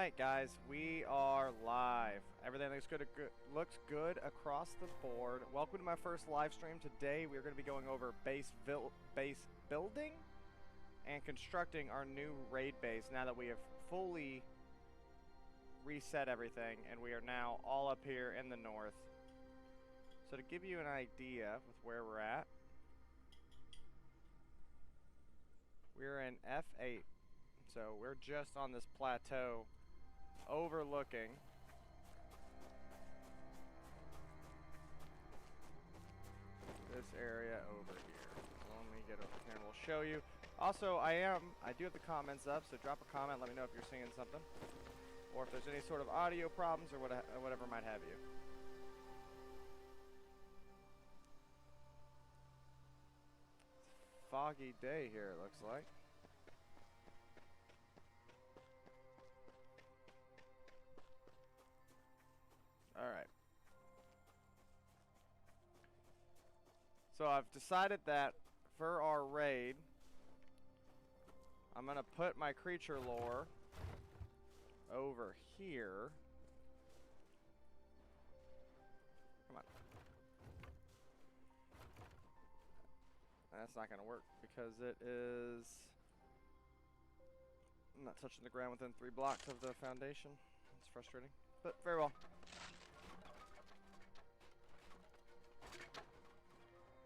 Alright guys, we are live. Everything looks good across the board. Welcome to my first live stream. Today we are going to be going over base building and constructing our new raid base now that we have fully reset everything and we are now all up here in the north. So to give you an idea with where we're at, we're in F8. So we're just on this plateau overlooking this area over here. So let me get over here and we'll show you. Also, I do have the comments up, so drop a comment, let me know if you're seeing something. Or if there's any sort of audio problems or whatever might have you. Foggy day here, it looks like. Alright. So I've decided that for our raid, I'm going to put my creature lore over here. Come on. That's not going to work because it is... I'm not touching the ground within 3 blocks of the foundation. It's frustrating, but very well.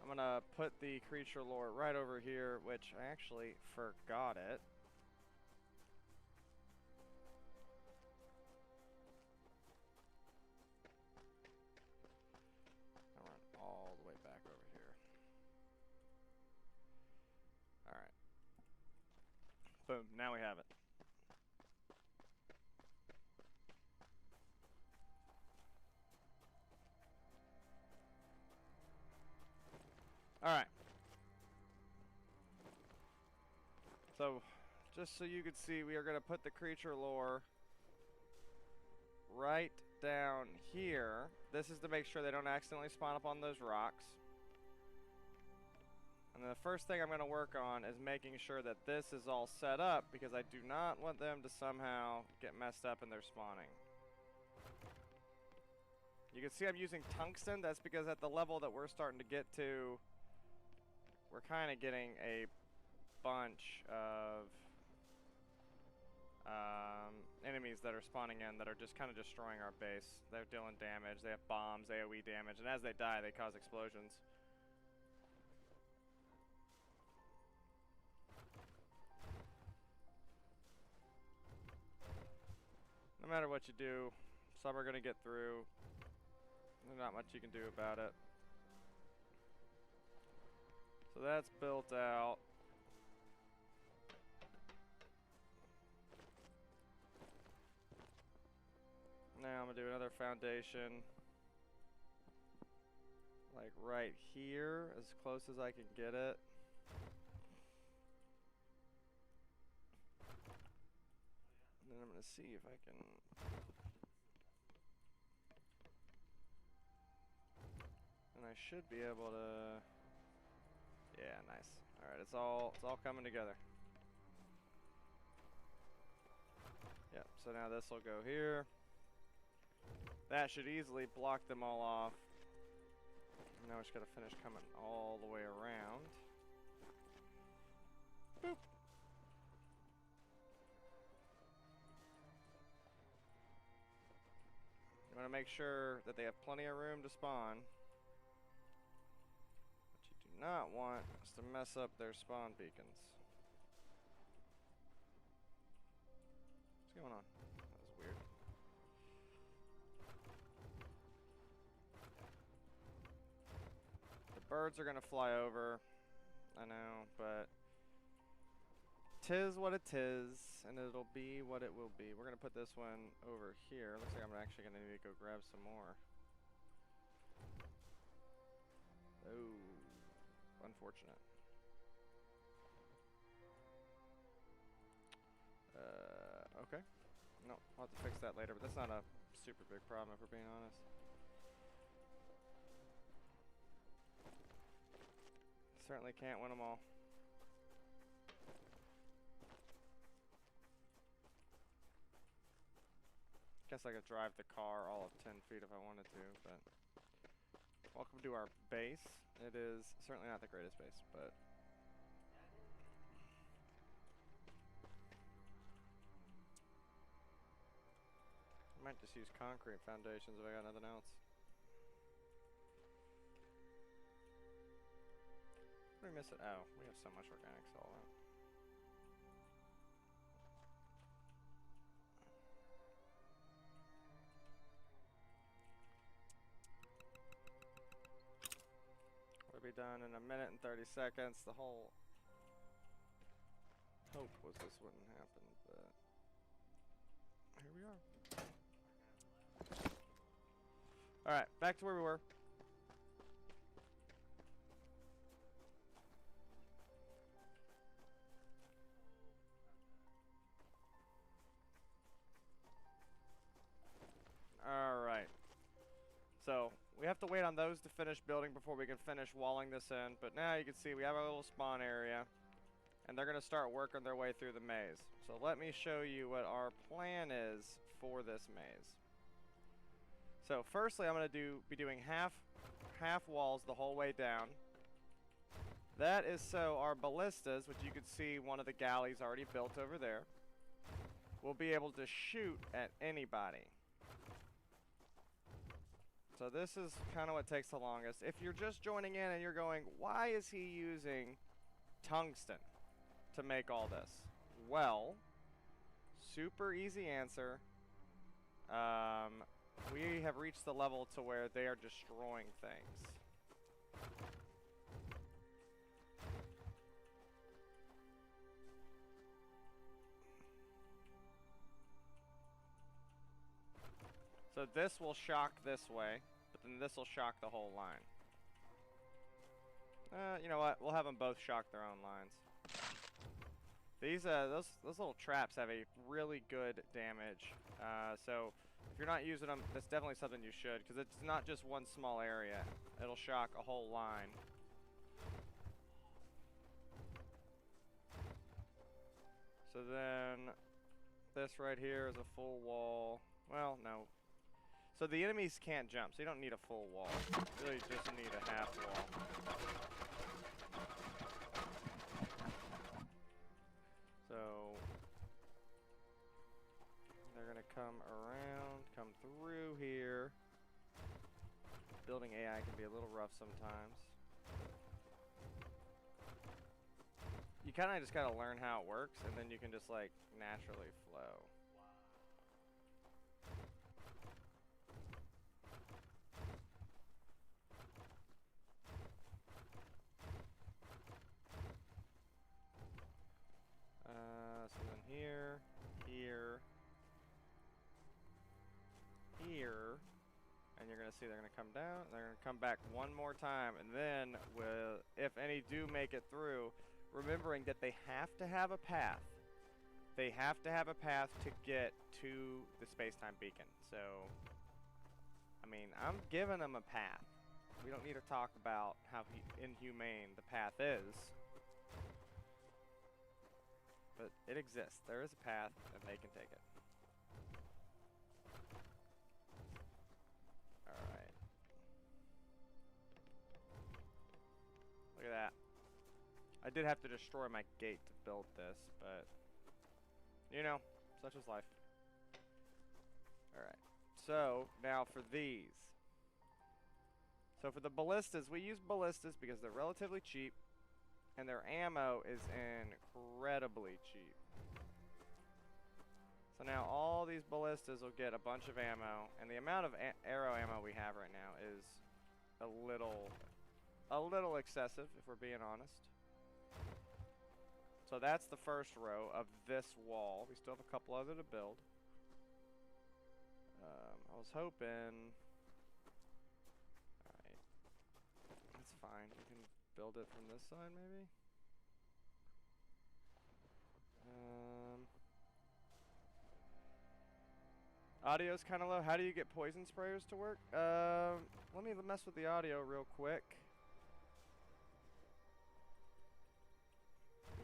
I'm gonna put the creature lore right over here, which I actually forgot it. I'll run all the way back over here. Alright. Boom, now we have it. Alright. So, just so you can see, we are going to put the creature lore right down here. This is to make sure they don't accidentally spawn up on those rocks. And the first thing I'm going to work on is making sure that this is all set up, because I do not want them to somehow get messed up in their spawning. You can see I'm using tungsten. That's because at the level that we're starting to get to, we're kind of getting a bunch of enemies that are spawning in that are just kind of destroying our base. They're dealing damage, they have bombs, AoE damage, and as they die, they cause explosions. No matter what you do, some are going to get through. There's not much you can do about it. So that's built out. Now I'm going to do another foundation. Like right here, as close as I can get it. And then I'm going to see if I can... And I should be able to... Yeah, nice. Alright, it's all coming together. Yep, so now this will go here. That should easily block them all off. And now we just gotta finish coming all the way around. Boop! You wanna make sure that they have plenty of room to spawn. Do not want us to mess up their spawn beacons. What's going on? That was weird. The birds are gonna fly over. I know, but 'tis what it is, and it'll be what it will be. We're gonna put this one over here. Looks like I'm actually gonna need to go grab some more. Oh. Unfortunate. Okay. No, I'll have to fix that later, but that's not a super big problem if we're being honest. Certainly can't win them all. Guess I could drive the car all of 10 feet if I wanted to, but... Welcome to our base. It is certainly not the greatest base, but... I might just use concrete foundations if I got nothing else. What did we miss it? Oh, we have so much organics all out. We'll be done in a minute and 30 seconds. The whole hope was this wouldn't happen, but here we are. Alright, back to where we were. Alright. So, we have to wait on those to finish building before we can finish walling this in. But now you can see we have our little spawn area. And they're going to start working their way through the maze. So let me show you what our plan is for this maze. So firstly, I'm going to be doing half walls the whole way down. That is so our ballistas, which you can see one of the galleys already built over there, will be able to shoot at anybody. So this is kind of what takes the longest. If you're just joining in and you're going, why is he using tungsten to make all this? Well, super easy answer. We have reached the level to where they are destroying things. So this will shock this way, but then this will shock the whole line. You know what? We'll have them both shock their own lines. These those little traps have a really good damage. So if you're not using them, that's definitely something you should, because it's not just one small area. It'll shock a whole line. So then this right here is a full wall. Well, no. So the enemies can't jump, so you don't need a full wall. You really just need a half wall. So they're gonna come around, come through here. Building AI can be a little rough sometimes. You kind of just gotta learn how it works, and then you can just like naturally flow. So then here, here, and you're gonna see they're gonna come down, they're gonna come back one more time, and then if any do make it through, remembering that they have to have a path. They have to have a path to get to the space-time beacon. So, I mean, I'm giving them a path. We don't need to talk about how inhumane the path is. But it exists. There is a path, and they can take it. Alright. Look at that. I did have to destroy my gate to build this, but... you know, such is life. Alright. So, now for these. So for the ballistas, we use ballistas because they're relatively cheap. And their ammo is incredibly cheap. So now all these ballistas will get a bunch of ammo, and the amount of arrow ammo we have right now is a little excessive, if we're being honest. So that's the first row of this wall. We still have a couple other to build. I was hoping... Alright. That's fine. We can build it from this side, maybe? Audio's kind of low. How do you get poison sprayers to work? Let me mess with the audio real quick.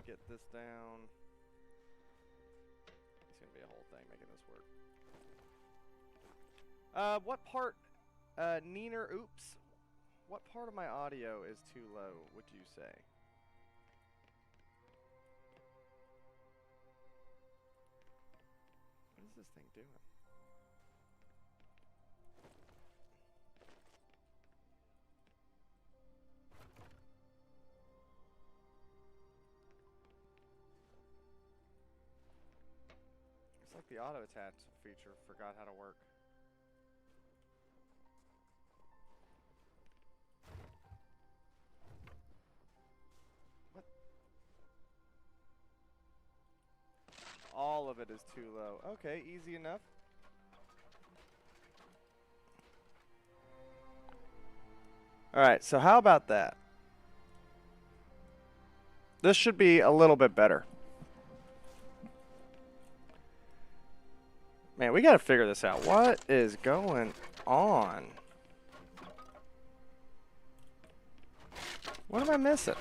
Get this down. It's gonna be a whole thing making this work. What part, Neener, oops. What part of my audio is too low, would you say? What is this thing doing? It's like the auto attach feature forgot how to work. What? All of it is too low. Okay, easy enough. Alright, so how about that? This should be a little bit better. Man, we gotta figure this out. What is going on? What am I missing?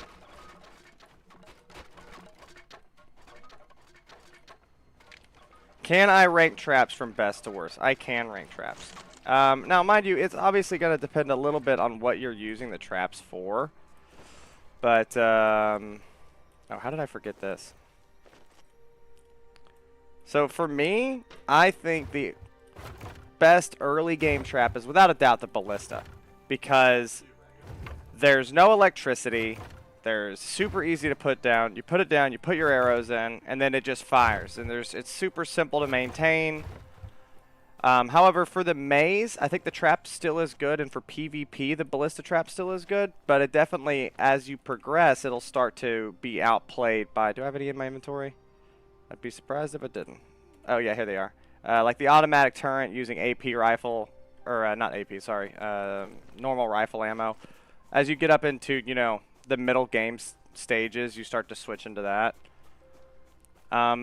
Can I rank traps from best to worst? I can rank traps. Now, mind you, it's obviously going to depend a little bit on what you're using the traps for. But, oh, how did I forget this? So, for me, I think the best early game trap is without a doubt the Ballista. Because there's no electricity. There's super easy to put down. You put it down, you put your arrows in, and then it just fires. And it's super simple to maintain. However, for the maze, I think the trap still is good, and for PvP, the Ballista trap still is good. But it definitely, as you progress, it'll start to be outplayed by... Do I have any in my inventory? I'd be surprised if it didn't. Oh, yeah, here they are. Like the automatic turret using AP rifle, or not AP, sorry, normal rifle ammo. As you get up into, you know, the middle game stages, you start to switch into that.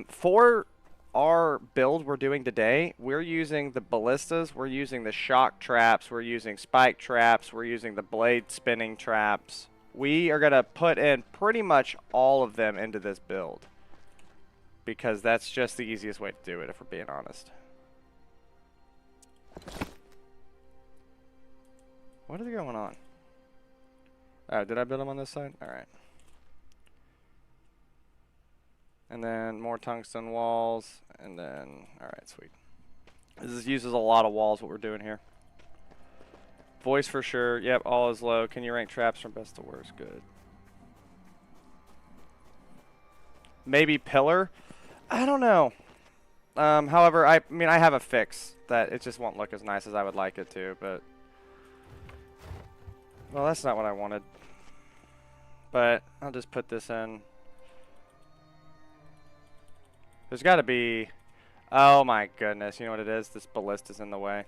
For our build we're doing today, we're using the ballistas, we're using the shock traps, we're using spike traps, we're using the blade spinning traps. We are going to put in pretty much all of them into this build, because that's just the easiest way to do it, if we're being honest. What is going on? Oh, did I build them on this side? Alright. And then more tungsten walls. And then, alright, sweet. This uses a lot of walls, what we're doing here. Voice for sure. Yep, all is low. Can you rank traps from best to worst? Good. Maybe pillar? I don't know. However, I mean, I have a fix that it just won't look as nice as I would like it to, but... Well, that's not what I wanted. But I'll just put this in. There's got to be... Oh my goodness, you know what it is? This ballista's in the way.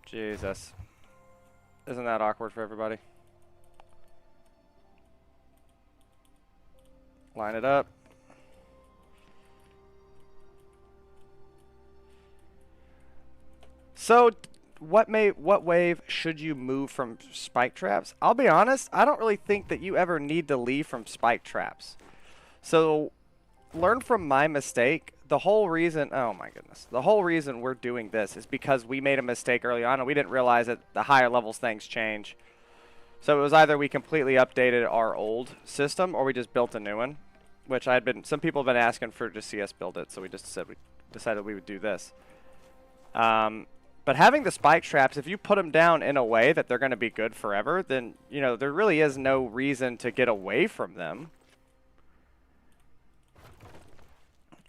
Jesus. Isn't that awkward for everybody? Line it up. So... What wave should you move from spike traps? I'll be honest, I don't really think that you ever need to leave from spike traps. So, learn from my mistake. The whole reason, oh my goodness, the whole reason we're doing this is because we made a mistake early on and we didn't realize that the higher levels things change. So it was either we completely updated our old system or we just built a new one, which some people have been asking for to see us build it, so we just decided we would do this. But having the spike traps, if you put them down in a way that they're going to be good forever, then, you know, there really is no reason to get away from them.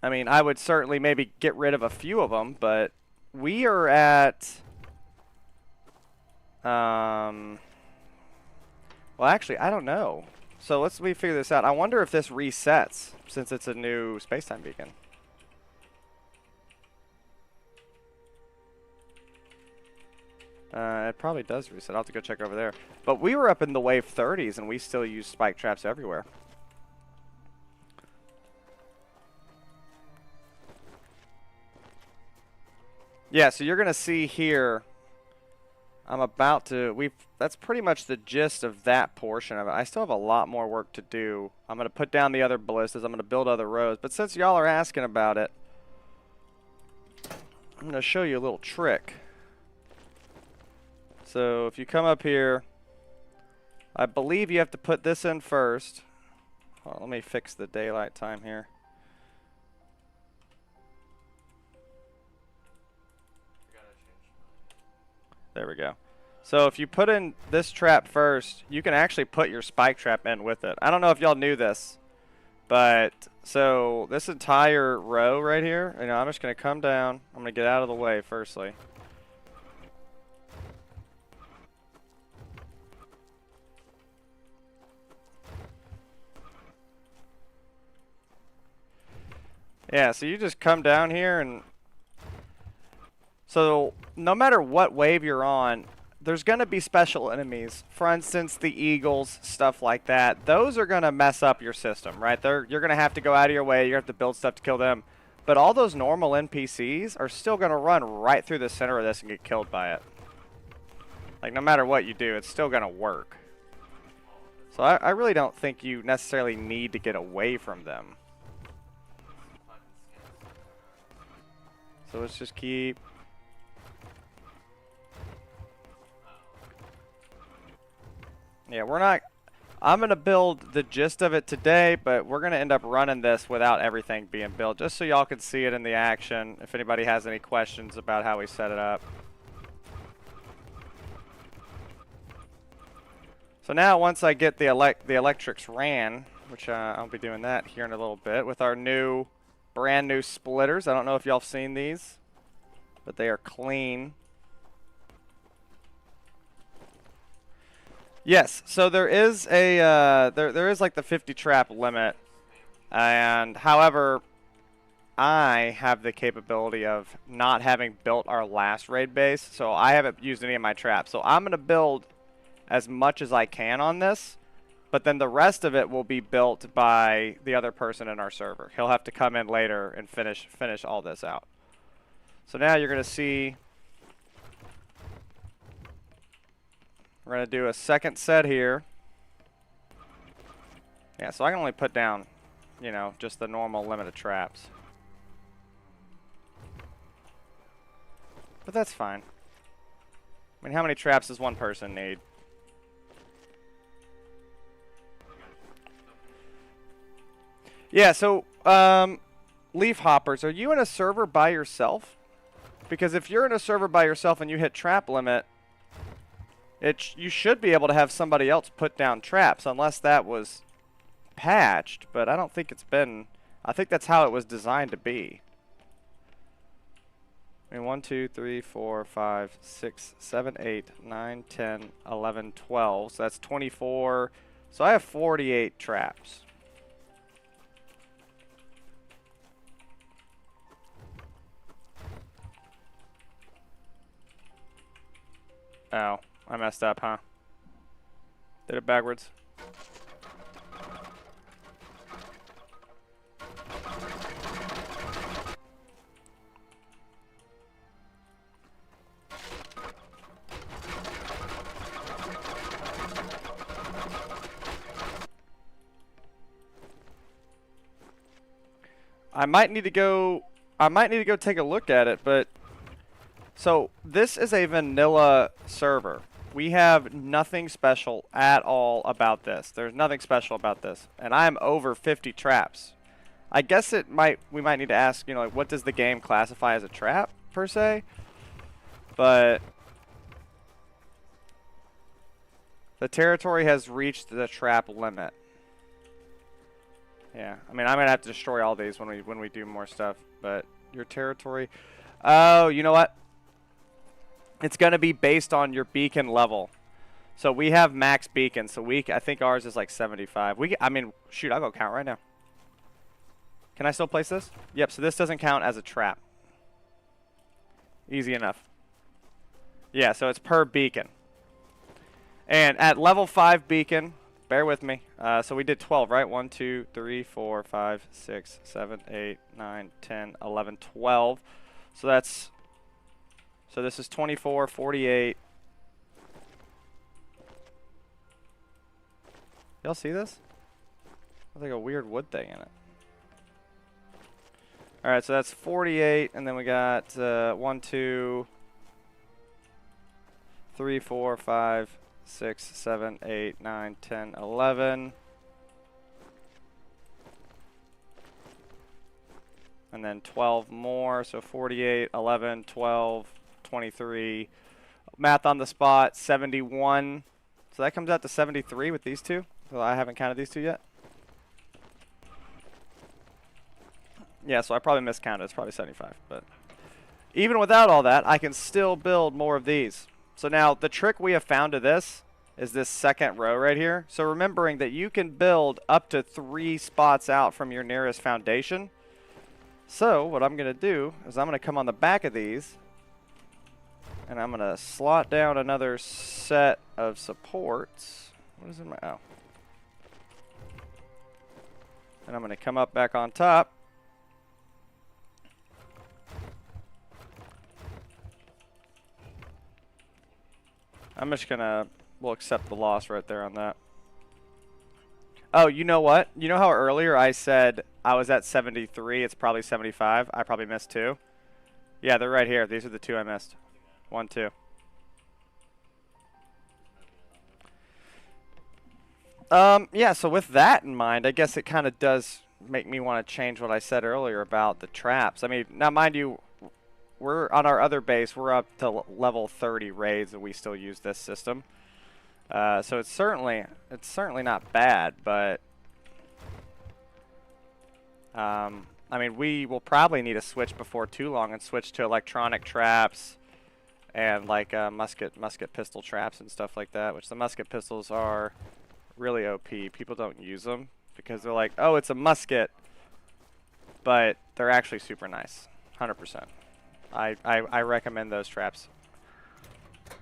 I mean, I would certainly maybe get rid of a few of them, but we are at... well, actually, I don't know. So let me figure this out. I wonder if this resets, since it's a new space-time beacon. It probably does reset. I'll have to go check over there. But we were up in the wave 30s, and we still use spike traps everywhere. Yeah, so you're going to see here, I'm about to, that's pretty much the gist of that portion of it. I still have a lot more work to do. I'm going to put down the other ballistas. I'm going to build other rows. But since y'all are asking about it, I'm going to show you a little trick. So if you come up here, I believe you have to put this in first. Hold on, let me fix the daylight time here. There we go. So if you put in this trap first, you can actually put your spike trap in with it. I don't know if y'all knew this, but so this entire row right here, you know, I'm just going to come down. I'm going to get out of the way firstly. Yeah, so you just come down here, and so no matter what wave you're on, there's going to be special enemies. For instance, the eagles, stuff like that. Those are going to mess up your system, right? You're going to have to go out of your way. You have to build stuff to kill them. But all those normal NPCs are still going to run right through the center of this and get killed by it. Like, no matter what you do, it's still going to work. So I really don't think you necessarily need to get away from them. So let's just keep... Yeah, we're not... I'm going to build the gist of it today, but we're going to end up running this without everything being built, just so y'all can see it in the action, if anybody has any questions about how we set it up. So now, once I get the electrics ran, which I'll be doing that here in a little bit, with our brand new splitters. I don't know if y'all have seen these, but they are clean. Yes, so there is a there is like the 50 trap limit, and however, I have the capability of not having built our last raid base, so I haven't used any of my traps. So I'm gonna build as much as I can on this, but then the rest of it will be built by the other person in our server. He'll have to come in later and finish all this out. So now you're gonna see. We're going to do a second set here. Yeah, so I can only put down, you know, just the normal limit of traps. But that's fine. I mean, how many traps does one person need? Yeah, so, leaf hoppers, are you in a server by yourself? Because if you're in a server by yourself and you hit trap limit, you should be able to have somebody else put down traps, unless that was patched, but I don't think it's been. I think that's how it was designed to be. I mean, 1, 2, 3, 4, 5, 6, 7, 8, 9, 10, 11, 12. So that's 24. So I have 48 traps. Oh. I messed up, huh? Did it backwards. I might need to go take a look at it, but so this is a vanilla server. We have nothing special at all about this. There's nothing special about this. And I'm over 50 traps. I guess we might need to ask, you know, like, what does the game classify as a trap, per se? But the territory has reached the trap limit. Yeah, I mean, I'm going to have to destroy all these when we do more stuff. But your territory... Oh, you know what? It's going to be based on your beacon level. So we have max beacon. So I think ours is like 75. I mean, shoot, I'll go count right now. Can I still place this? Yep, so this doesn't count as a trap. Easy enough. Yeah, so it's per beacon. And at level 5 beacon, bear with me. So we did 12, right? 1, 2, 3, 4, 5, 6, 7, 8, 9, 10, 11, 12. So that's... So this is 24, 48. Y'all see this? There's like a weird wood thing in it. All right, so that's 48, and then we got 1, 2, 3, 4, 5, 6, 7, 8, 9, 10, 11. And then 12 more, so 48, 11, 12, 23. Math on the spot, 71. So that comes out to 73 with these two. So I haven't counted these two yet. Yeah, so I probably miscounted. It's probably 75. But even without all that, I can still build more of these. So now the trick we have found to this is this second row right here. So remembering that you can build up to 3 spots out from your nearest foundation. So what I'm going to do is I'm going to come on the back of these, and I'm going to slot down another set of supports. What is in my... Oh. And I'm going to come up back on top. I'm just going to... We'll accept the loss right there on that. Oh, you know what? You know how earlier I said I was at 73? It's probably 75. I probably missed 2. Yeah, they're right here. These are the 2 I missed. 1, 2. Yeah, so with that in mind, I guess it kind of does make me want to change what I said earlier about the traps. I mean, now mind you, we're on our other base. We're up to level 30 raids, and we still use this system. So it's certainly not bad, but I mean, we will probably need a switch before too long and switch to electronic traps and like musket pistol traps and stuff like that, which the musket pistols are really OP. People don't use them because they're like, oh, it's a musket, but they're actually super nice. 100%. I recommend those traps.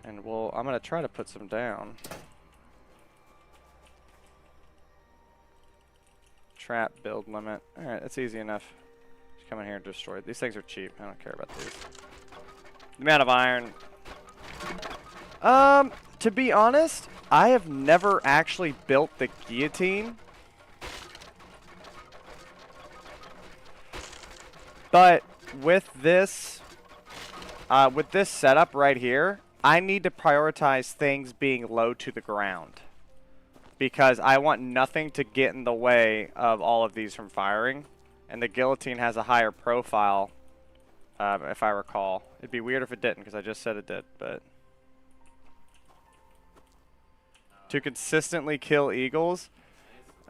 And I'm going to try to put some down. Trap build limit. Alright, that's easy enough. Just come in here and destroy it. These things are cheap. I don't care about these. The amount of iron. To be honest, I have never actually built the guillotine. But with this setup right here, I need to prioritize things being low to the ground because I want nothing to get in the way of all of these from firing, and the guillotine has a higher profile, if I recall. It'd be weird if it didn't because I just said it did, but to consistently kill eagles.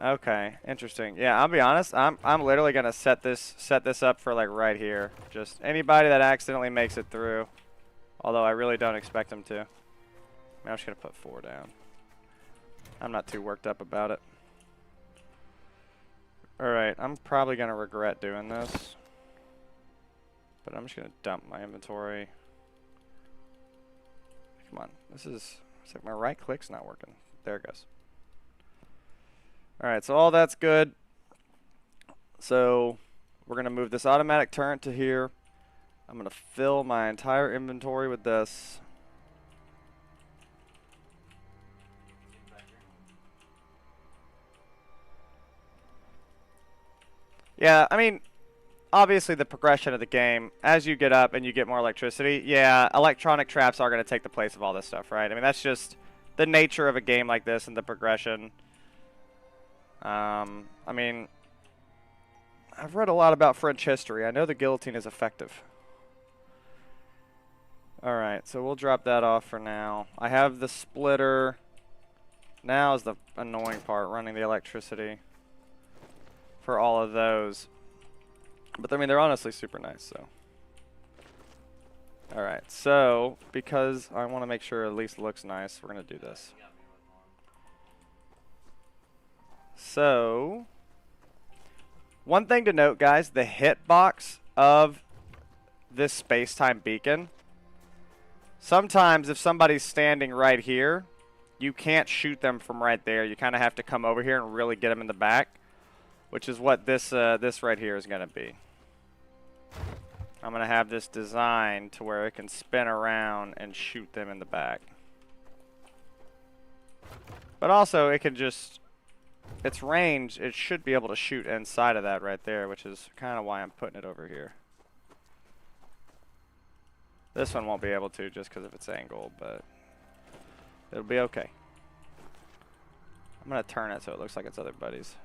Okay, interesting. Yeah, I'll be honest. I'm literally gonna set this up for like right here. Just anybody that accidentally makes it through. Although I really don't expect them to. I'm just going to put 4 down. I'm not too worked up about it. Alright, I'm probably going to regret doing this. But I'm just going to dump my inventory. Come on. It's like my right click's not working. There it goes. Alright, so all that's good. So we're going to move this automatic turret to here. I'm going to fill my entire inventory with this. Yeah, I mean, obviously the progression of the game, as you get up and you get more electricity, yeah, electronic traps are going to take the place of all this stuff, right? I mean, that's just the nature of a game like this and the progression. I mean, I've read a lot about French history. I know the guillotine is effective. Alright, so we'll drop that off for now. I have the splitter. Now is the annoying part, running the electricity for all of those. But I mean, they're honestly super nice, so. Alright, so because I want to make sure it at least looks nice, we're going to do this. So, one thing to note, guys, the hitbox of this space-time beacon. Sometimes if somebody's standing right here, you can't shoot them from right there. You kind of have to come over here and really get them in the back, which is what this right here is going to be. I'm going to have this designed to where it can spin around and shoot them in the back. But also it can just its range, it should be able to shoot inside of that right there, which is kind of why I'm putting it over here. This one won't be able to just because of its angle, but it'll be okay. I'm going to turn it so it looks like its other buddies.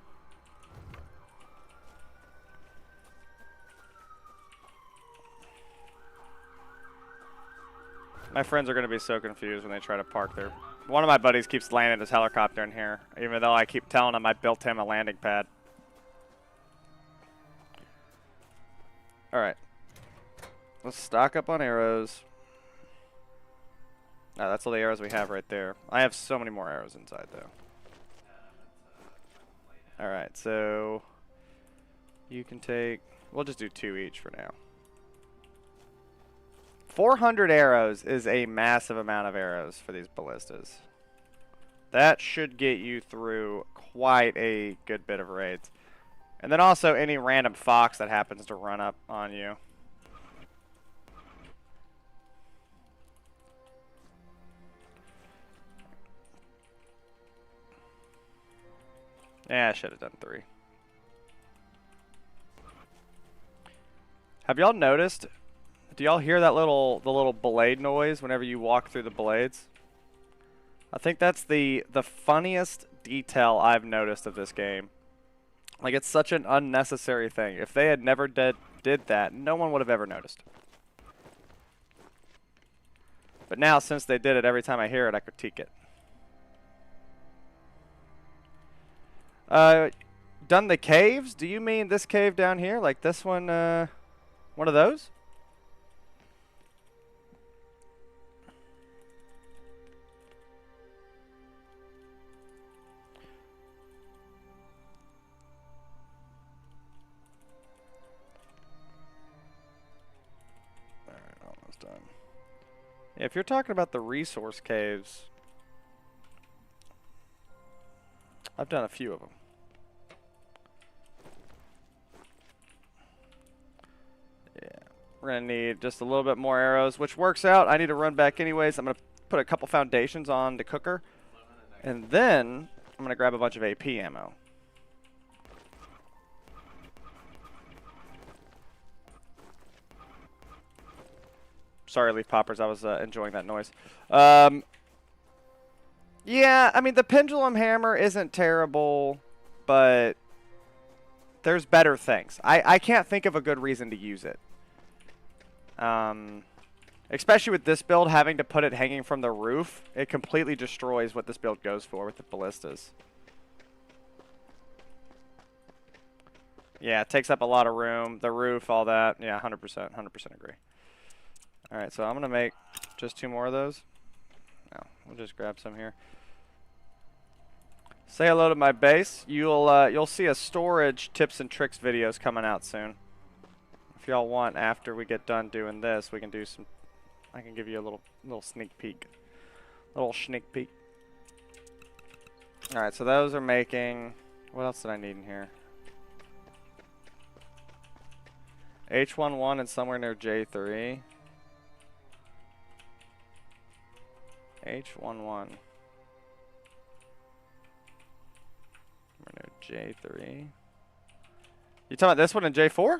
My friends are going to be so confused when they try to park their... One of my buddies keeps landing his helicopter in here, even though I keep telling him I built him a landing pad. Alright. Let's stock up on arrows. Oh, that's all the arrows we have right there. I have so many more arrows inside, though. Alright, so... You can take... We'll just do 2 each for now. 400 arrows is a massive amount of arrows for these ballistas. That should get you through quite a good bit of raids. And then also any random fox that happens to run up on you. Yeah, I should have done 3. Have y'all noticed? Do y'all hear that the little blade noise whenever you walk through the blades? I think that's the funniest detail I've noticed of this game. Like, it's such an unnecessary thing. If they had never did that, no one would have ever noticed. But now, since they did it, every time I hear it, I critique it. Done the caves? Do you mean this cave down here? Like this one, one of those? Alright, almost done. Yeah, if you're talking about the resource caves, I've done a few of them. Yeah, we're going to need just a little bit more arrows, which works out. I need to run back anyways. I'm going to put a couple foundations on the cooker, and then I'm going to grab a bunch of AP ammo. Sorry, leaf poppers. I was enjoying that noise. Yeah, I mean, the pendulum hammer isn't terrible, but there's better things. I can't think of a good reason to use it. Especially with this build, having to put it hanging from the roof, it completely destroys what this build goes for with the ballistas. Yeah, it takes up a lot of room. The roof, all that. Yeah, 100%. 100% agree. Alright, so I'm going to make just 2 more of those. No, we'll just grab some here. Say hello to my base. You'll see a storage tips and tricks videos coming out soon. If y'all want, after we get done doing this, we can do some. I can give you a little sneak peek. Little sneak peek. All right, so those are making. What else did I need in here? H11 and somewhere near J3. H11. J3. You talking about this one in J4?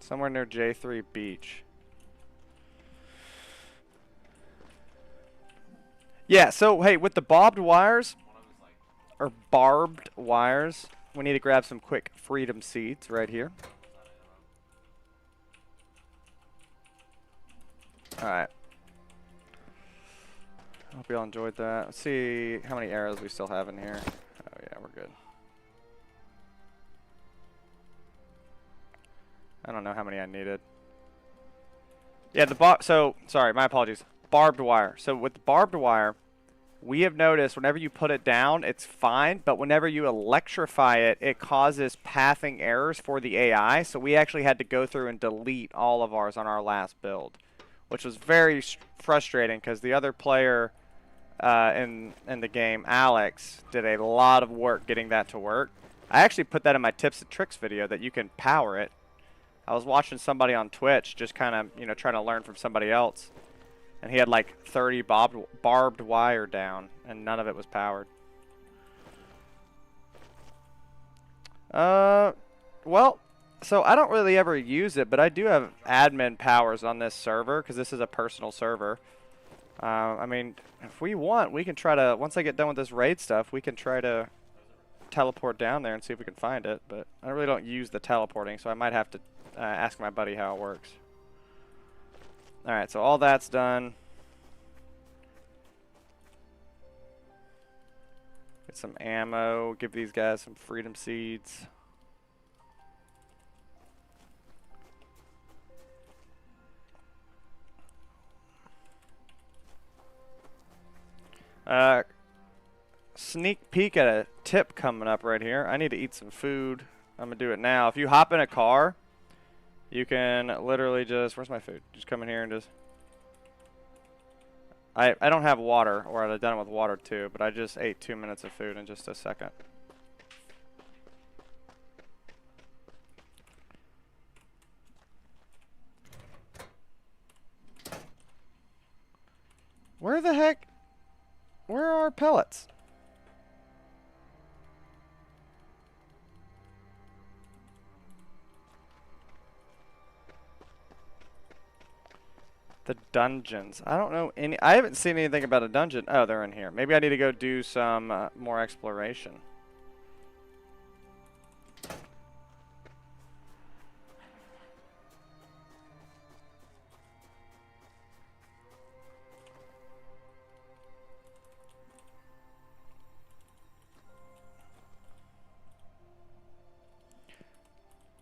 Somewhere near J3 Beach. Yeah, so hey, with the barbed wires, or barbed wires, we need to grab some quick freedom seeds right here. Alright. Hope y'all enjoyed that. Let's see how many arrows we still have in here. Oh yeah, we're good. I don't know how many I needed. Yeah, sorry, my apologies. Barbed wire. So with the barbed wire, we have noticed whenever you put it down, it's fine, but whenever you electrify it, it causes pathing errors for the AI. So we actually had to go through and delete all of ours on our last build, which was very frustrating because the other player in the game, Alex, did a lot of work getting that to work. I actually put that in my tips and tricks video that you can power it. I was watching somebody on Twitch just kind of, trying to learn from somebody else. And he had like 30 barbed wire down, and none of it was powered. Well, so I don't really ever use it, but I do have admin powers on this server, because this is a personal server. I mean, if we want, we can try to, once I get done with this raid stuff, we can try to teleport down there and see if we can find it. But I really don't use the teleporting, so I might have to ask my buddy how it works. Alright, so all that's done. Get some ammo, give these guys some freedom seeds. Sneak peek at a tip coming up right here. I need to eat some food. I'm gonna do it now. If you hop in a car, you can literally just, where's my food? Just come in here and just, I don't have water, or I'd have done it with water too, but I just ate 2 minutes of food in just a second. Where the heck, where are our pellets? The dungeons. I don't know any. I haven't seen anything about a dungeon. Oh, they're in here. Maybe I need to go do some more exploration.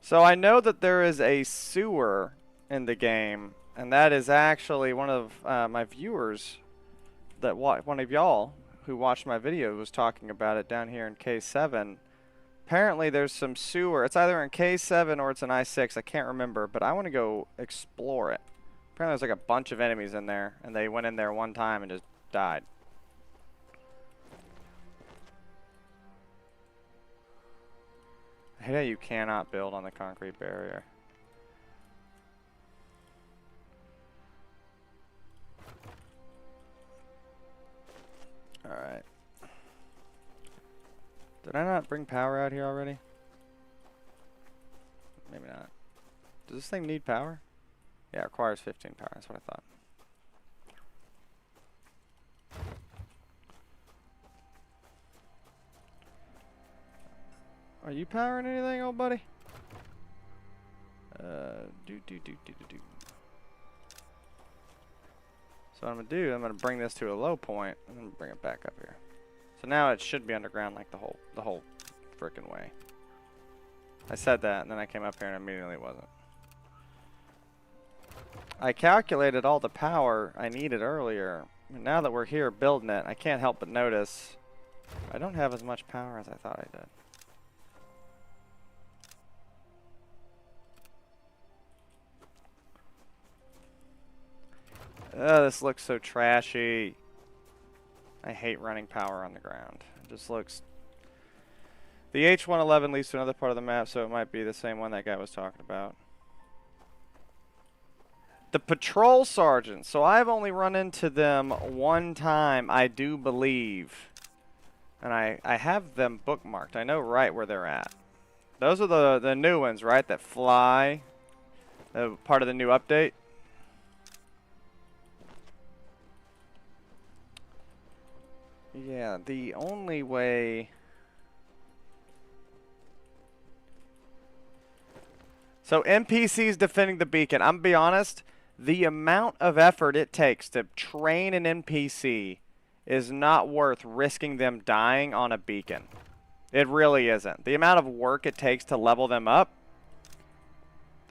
So I know that there is a sewer in the game. And that is actually one of my viewers, that one of y'all who watched my video was talking about it down here in K7. Apparently there's some sewer. It's either in K7 or it's in I6. I can't remember, but I want to go explore it. Apparently there's like a bunch of enemies in there, and they went in there one time and just died. I hate how you cannot build on the concrete barrier. Alright. Did I not bring power out here already? Maybe not. Does this thing need power? Yeah, it requires 15 power. That's what I thought. Are you powering anything, old buddy? So what I'm going to do, I'm going to bring this to a low point and then bring it back up here. So now it should be underground like the whole frickin' way. I said that and then I came up here and immediately it wasn't. I calculated all the power I needed earlier. And now that we're here building it, I can't help but notice I don't have as much power as I thought I did. Oh, this looks so trashy. I hate running power on the ground. It just looks... The H111 leads to another part of the map, so it might be the same one that guy was talking about. The patrol sergeants. So I've only run into them one time, I do believe. And I have them bookmarked. I know right where they're at. Those are the new ones, right? That fly. Part of the new update. Yeah, the only way... So NPCs defending the beacon. I'm gonna be honest, the amount of effort it takes to train an NPC is not worth risking them dying on a beacon. It really isn't. The amount of work it takes to level them up,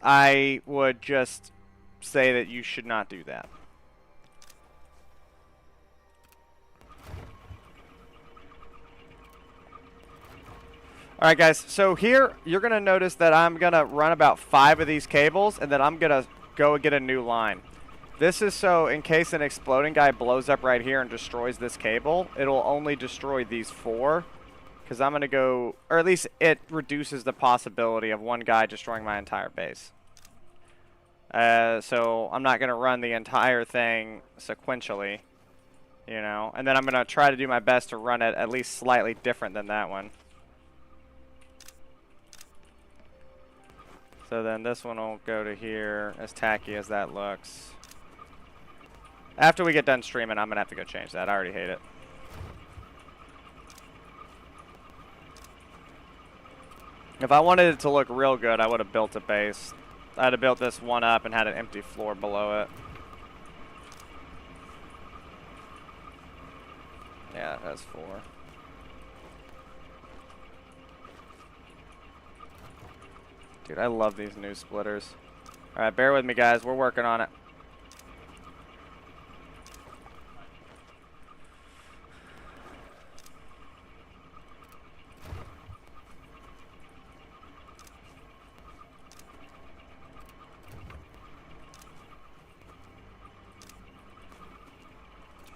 I would just say that you should not do that. Alright guys, so here you're going to notice that I'm going to run about 5 of these cables and then I'm going to go get a new line. This is so in case an exploding guy blows up right here and destroys this cable, it'll only destroy these 4. Because I'm going to go, or at least it reduces the possibility of one guy destroying my entire base. So I'm not going to run the entire thing sequentially, you know. And then I'm going to try to do my best to run it at least slightly different than that one. So then this one will go to here, as tacky as that looks. After we get done streaming, I'm going to have to go change that. I already hate it. If I wanted it to look real good, I would have built a base. I'd have built this one up and had an empty floor below it. Yeah, that's 4. Dude, I love these new splitters. Alright, bear with me, guys. We're working on it.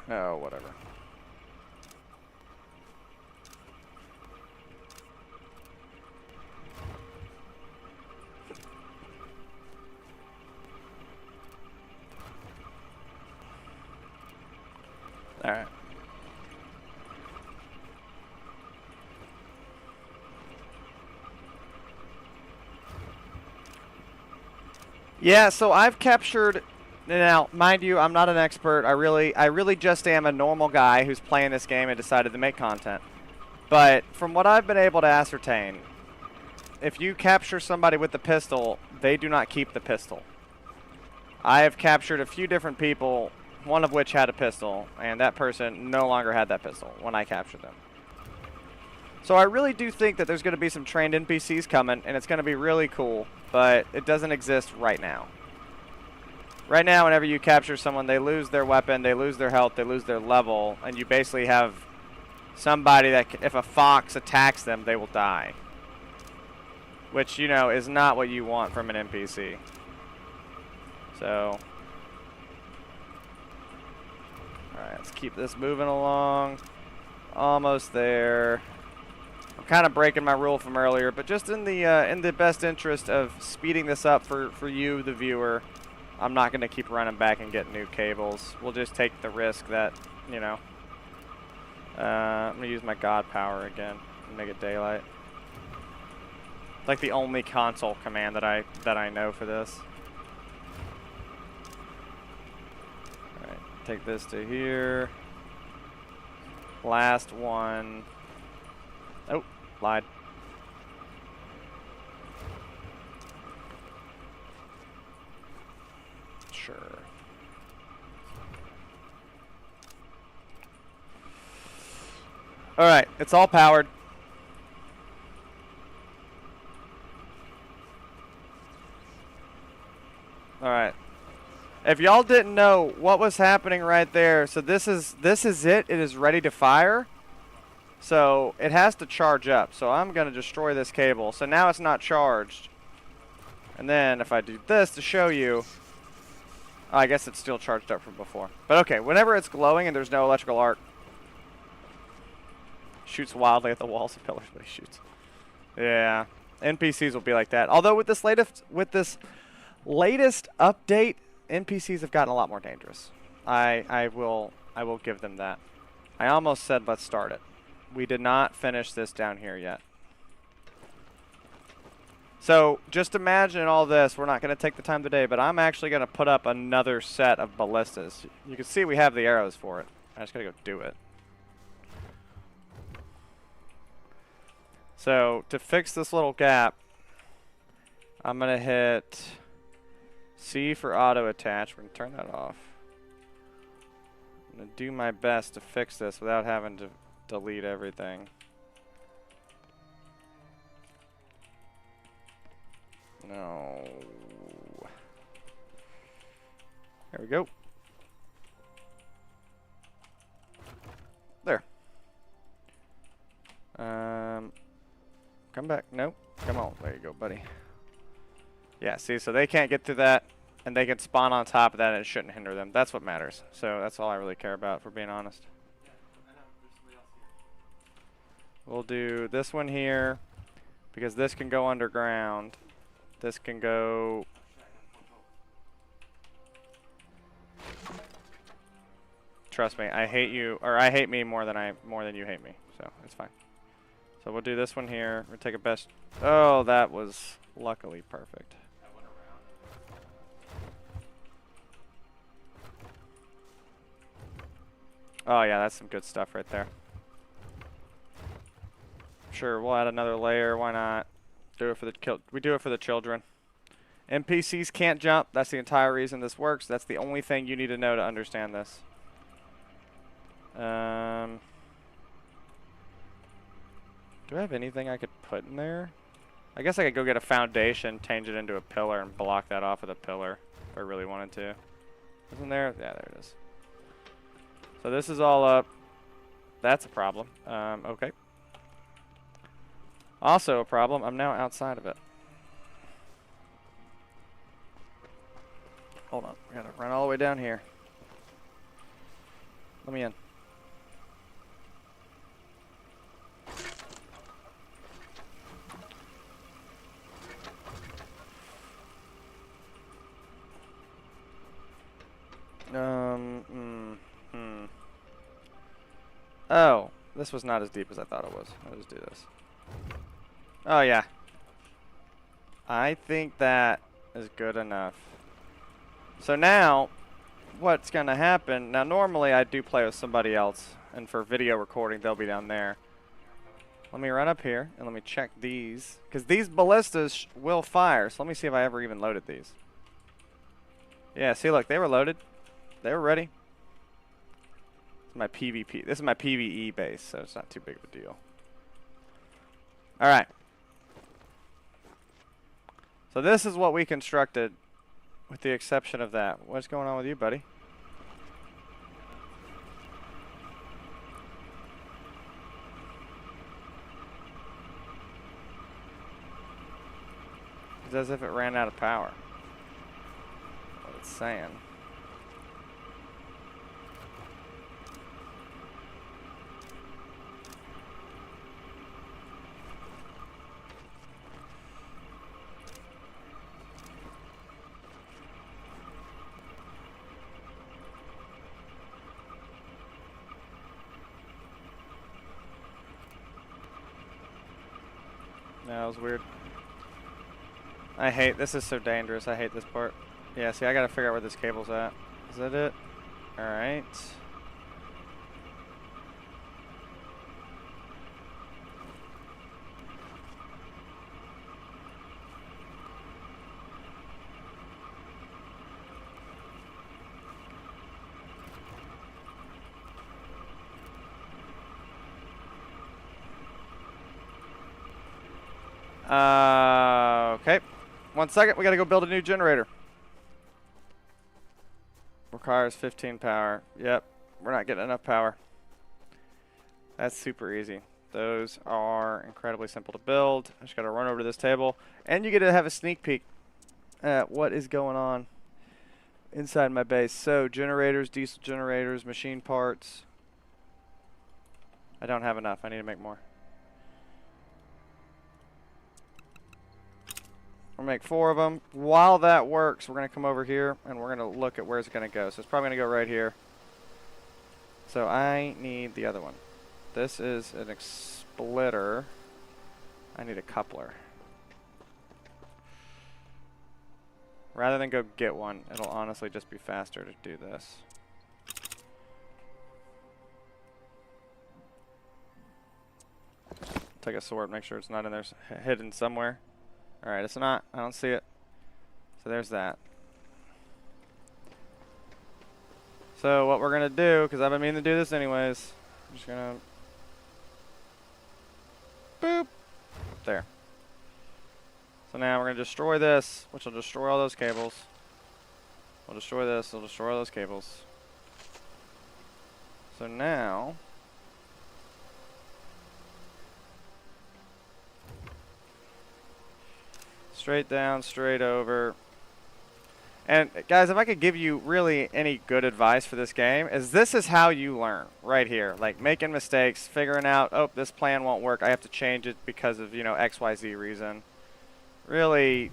Oh, whatever. All right. Yeah, so I've captured. Now, mind you, I'm not an expert. I really just am a normal guy who's playing this game and decided to make content. But from what I've been able to ascertain, if you capture somebody with the pistol, they do not keep the pistol. I have captured a few different people, one of which had a pistol, and that person no longer had that pistol when I captured them. So I really do think that there's going to be some trained NPCs coming, and it's going to be really cool, but it doesn't exist right now. Right now, whenever you capture someone, they lose their weapon, they lose their health, they lose their level, and you basically have somebody that, if a fox attacks them, they will die. Which, you know, is not what you want from an NPC. So, alright, let's keep this moving along. Almost there. I'm kind of breaking my rule from earlier, but just in the best interest of speeding this up for you, the viewer, I'm not going to keep running back and get new cables. We'll just take the risk that, you know. I'm going to use my God power again and make it daylight. It's like the only console command that I know for this. Alright, take this to here. Last one. Oh, lied. Sure. All right, it's all powered. All right. If y'all didn't know what was happening right there, so this is it. It is ready to fire. So it has to charge up. So I'm going to destroy this cable. So now it's not charged. And then if I do this to show you, I guess it's still charged up from before. But okay, whenever it's glowing and there's no electrical arc, shoots wildly at the walls and pillars, but he shoots. Yeah, NPCs will be like that. Although with this latest update, NPCs have gotten a lot more dangerous. I will give them that. I almost said let's start it. We did not finish this down here yet. So just imagine all this. We're not going to take the time today, but I'm actually going to put up another set of ballistas. You can see we have the arrows for it. I just got to go do it. So to fix this little gap, I'm going to hit C for auto attach. We're going to turn that off. I'm going to do my best to fix this without having to delete everything. No. There we go. There. Come back. Nope. Come on. There you go, buddy. Yeah, see, so they can't get through that, and they can spawn on top of that, and it shouldn't hinder them. That's what matters. So that's all I really care about, for being honest. We'll do this one here, because this can go underground. This can go... trust me, I hate you, or I hate me more than you hate me. So it's fine. So we'll do this one here. We'll take a best. Oh, that was luckily perfect. Oh yeah, that's some good stuff right there. Sure, we'll add another layer. Why not? Do it for the we do it for the children. NPCs can't jump. That's the entire reason this works. That's the only thing you need to know to understand this. Do I have anything I could put in there? I guess I could go get a foundation, change it into a pillar, and block that off with a pillar if I really wanted to. Isn't there? Yeah, there it is. So this is all up. That's a problem. Okay. Also a problem, I'm now outside of it. Hold on, I gotta run all the way down here. Let me in. Oh, this was not as deep as I thought it was. I'll just do this. Oh yeah. I think that is good enough. So now, what's gonna happen, now normally I do play with somebody else, and for video recording they'll be down there. Let me run up here, and let me check these, because these ballistas will fire, so let me see if I ever even loaded these. Yeah, see look, they were loaded. They were ready. My PvP. This is my PvE base, so it's not too big of a deal. Alright. So this is what we constructed, with the exception of that. What's going on with you, buddy? It's as if it ran out of power. What it's saying. That was weird. I hate, this is so dangerous. I hate this part. Yeah, see, I gotta figure out where this cable's at. Is that it? Alright. Okay. 1 second, we gotta go build a new generator. Requires 15 power. Yep, we're not getting enough power. That's super easy. Those are incredibly simple to build. I just gotta run over to this table, and you get to have a sneak peek at what is going on inside my base. So, generators, diesel generators, machine parts. I don't have enough. I need to make more. We'll make 4 of them. While that works, we're going to come over here and we're going to look at where it's going to go. So it's probably going to go right here. So I need the other one. This is an splitter. I need a coupler. Rather than go get one, it'll honestly just be faster to do this. Take a sword, make sure it's not in there, hidden somewhere. Alright, it's not. I don't see it. So there's that. So what we're going to do, because I've been meaning to do this anyways, I'm just going to... Boop! There. So now we're going to destroy this, which will destroy all those cables. We'll destroy this, we'll destroy all those cables. So now... straight down, straight over. And guys, if I could give you really any good advice for this game, is this is how you learn right here. Like making mistakes, figuring out, oh, this plan won't work. I have to change it because of, you know, XYZ reason. Really,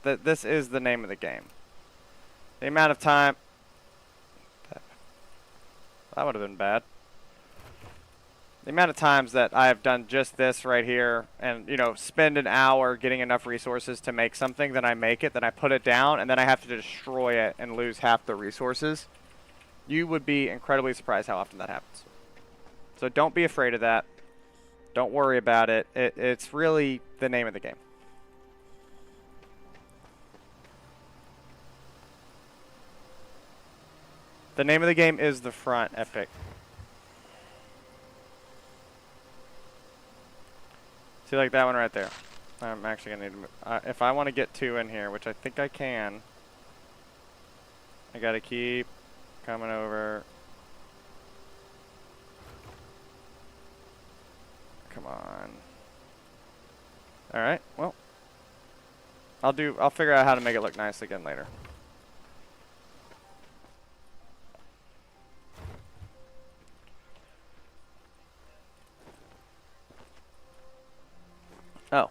this is the name of the game. The amount of time. That would have been bad. The amount of times that I have done just this right here and, you know, spend an hour getting enough resources to make something, then I make it, then I put it down, and then I have to destroy it and lose half the resources. You would be incredibly surprised how often that happens. So don't be afraid of that. Don't worry about it. It's really the name of the game. The name of the game is the front, Epic. See, like that one right there. I'm actually going to need to move. If I want to get 2 in here, which I think I can, I got to keep coming over. Come on. Alright, well. I'll figure out how to make it look nice again later. Oh,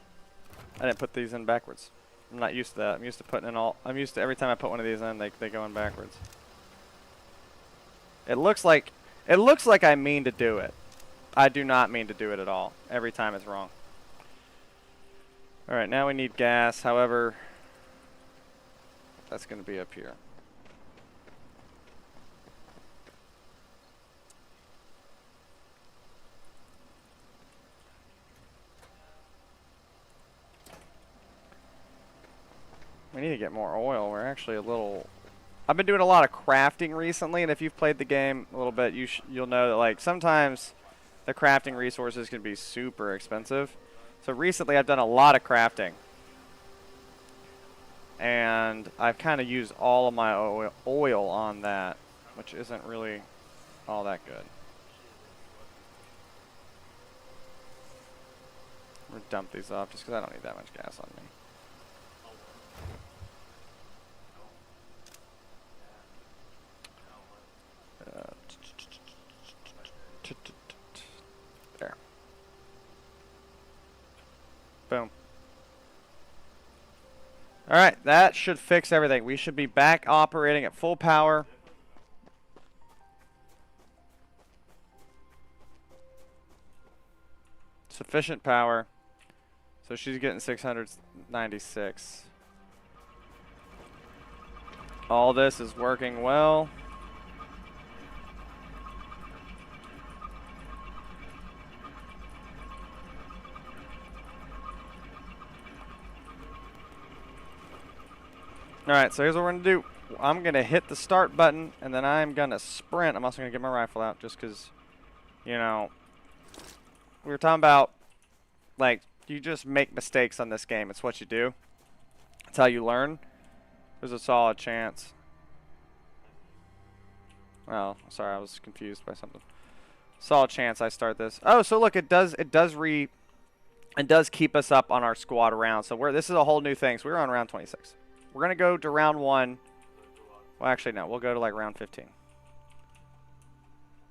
I didn't put these in backwards. I'm not used to that. I'm used to putting in all. I'm used to every time I put one of these in, they go in backwards. It looks like I mean to do it. I do not mean to do it at all. Every time it's wrong. All right, now we need gas. However, that's going to be up here. We need to get more oil. We're actually a little... I've been doing a lot of crafting recently, and if you've played the game a little bit, you'll know that, like, sometimes the crafting resources can be super expensive. So recently I've done a lot of crafting. And I've kind of used all of my oil on that, which isn't really all that good. I'm going to dump these off just because I don't need that much gas on me. There. Boom. Alright, that should fix everything. We should be back operating at full power. Sufficient power. So she's getting 696. All this is working well. Alright, so here's what we're going to do. I'm going to hit the start button, and then I'm going to sprint. I'm also going to get my rifle out just because, you know, we were talking about, like, you just make mistakes on this game. It's what you do. It's how you learn. There's a solid chance. Oh, sorry, I was confused by something. Solid chance I start this. Oh, so look, it does keep us up on our squad round. So this is a whole new thing. So we're on round 26. We're going to go to round 1. Well, actually, no. We'll go to, like, round 15.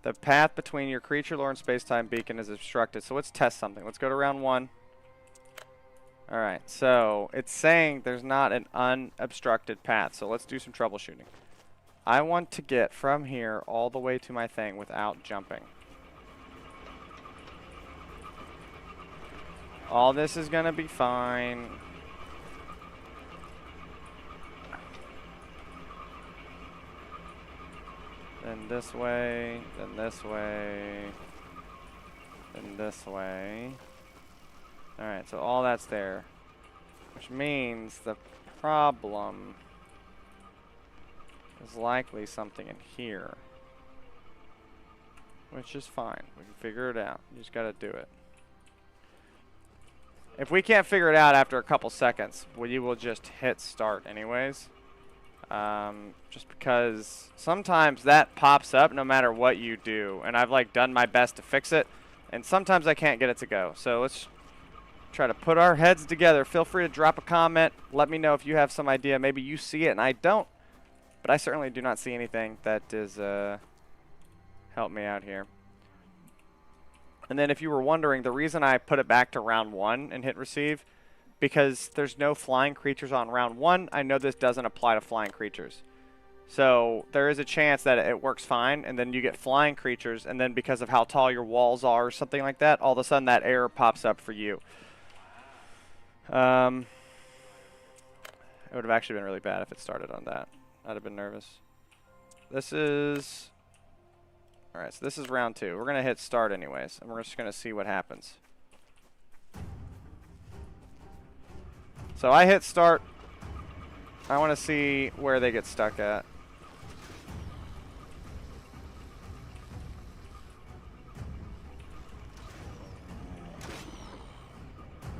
The path between your creature lore and space-time beacon is obstructed. So let's test something. Let's go to round 1. Alright, so it's saying there's not an unobstructed path. So let's do some troubleshooting. I want to get from here all the way to my thing without jumping. All this is going to be fine. Then this way, then this way, then this way. Alright, so all that's there. Which means the problem is likely something in here. Which is fine. We can figure it out. You just gotta do it. If we can't figure it out after a couple seconds, we will just hit start anyways. Just because sometimes that pops up no matter what you do. And I've like done my best to fix it. And sometimes I can't get it to go. So let's try to put our heads together. Feel free to drop a comment. Let me know if you have some idea. Maybe you see it and I don't. But I certainly do not see anything that is help me out here. And then if you were wondering, the reason I put it back to round 1 and hit receive, because there's no flying creatures on round 1. I know this doesn't apply to flying creatures. So there is a chance that it works fine, and then you get flying creatures, and then because of how tall your walls are or something like that, all of a sudden that error pops up for you. It would have actually been really bad if it started on that. I'd have been nervous. This is... Alright, so this is round 2. We're going to hit start anyways, and we're just going to see what happens. So I hit start. I want to see where they get stuck at.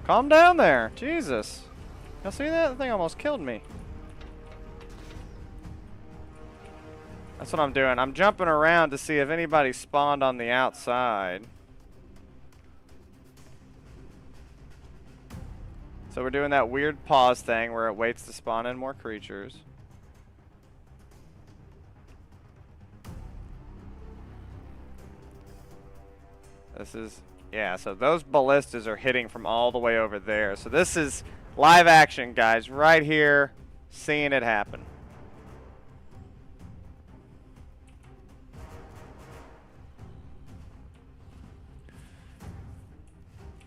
Calm down there. Jesus. Y'all see that? The thing almost killed me. That's what I'm doing. I'm jumping around to see if anybody spawned on the outside. So we're doing that weird pause thing where it waits to spawn in more creatures. This is... Yeah, so those ballistas are hitting from all the way over there. So this is live action, guys. Right here, seeing it happen.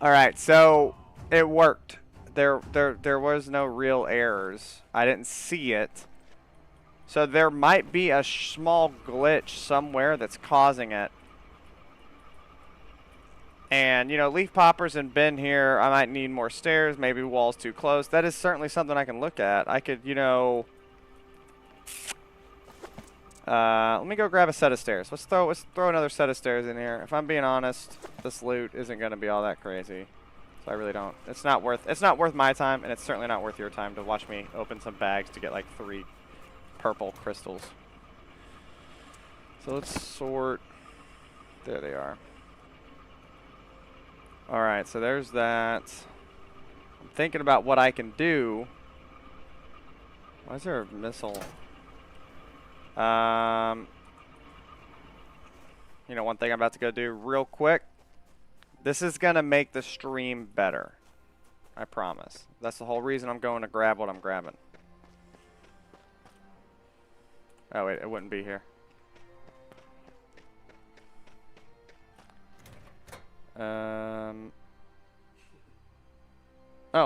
Alright, so it worked. There was no real errors. I didn't see it. So there might be a small glitch somewhere that's causing it. And, you know, leaf poppers and bin here, I might need more stairs, maybe walls too close. That is certainly something I can look at. I could, you know... let me go grab a set of stairs. Let's throw another set of stairs in here. If I'm being honest, this loot isn't going to be all that crazy. So I really don't. It's not worth my time, and it's certainly not worth your time to watch me open some bags to get like 3 purple crystals. So let's sort. There they are. Alright, so there's that. I'm thinking about what I can do. Why is there a missile? You know, one thing I'm about to go do real quick. This is going to make the stream better. I promise. That's the whole reason I'm going to grab what I'm grabbing. Oh, wait, it wouldn't be here. Oh,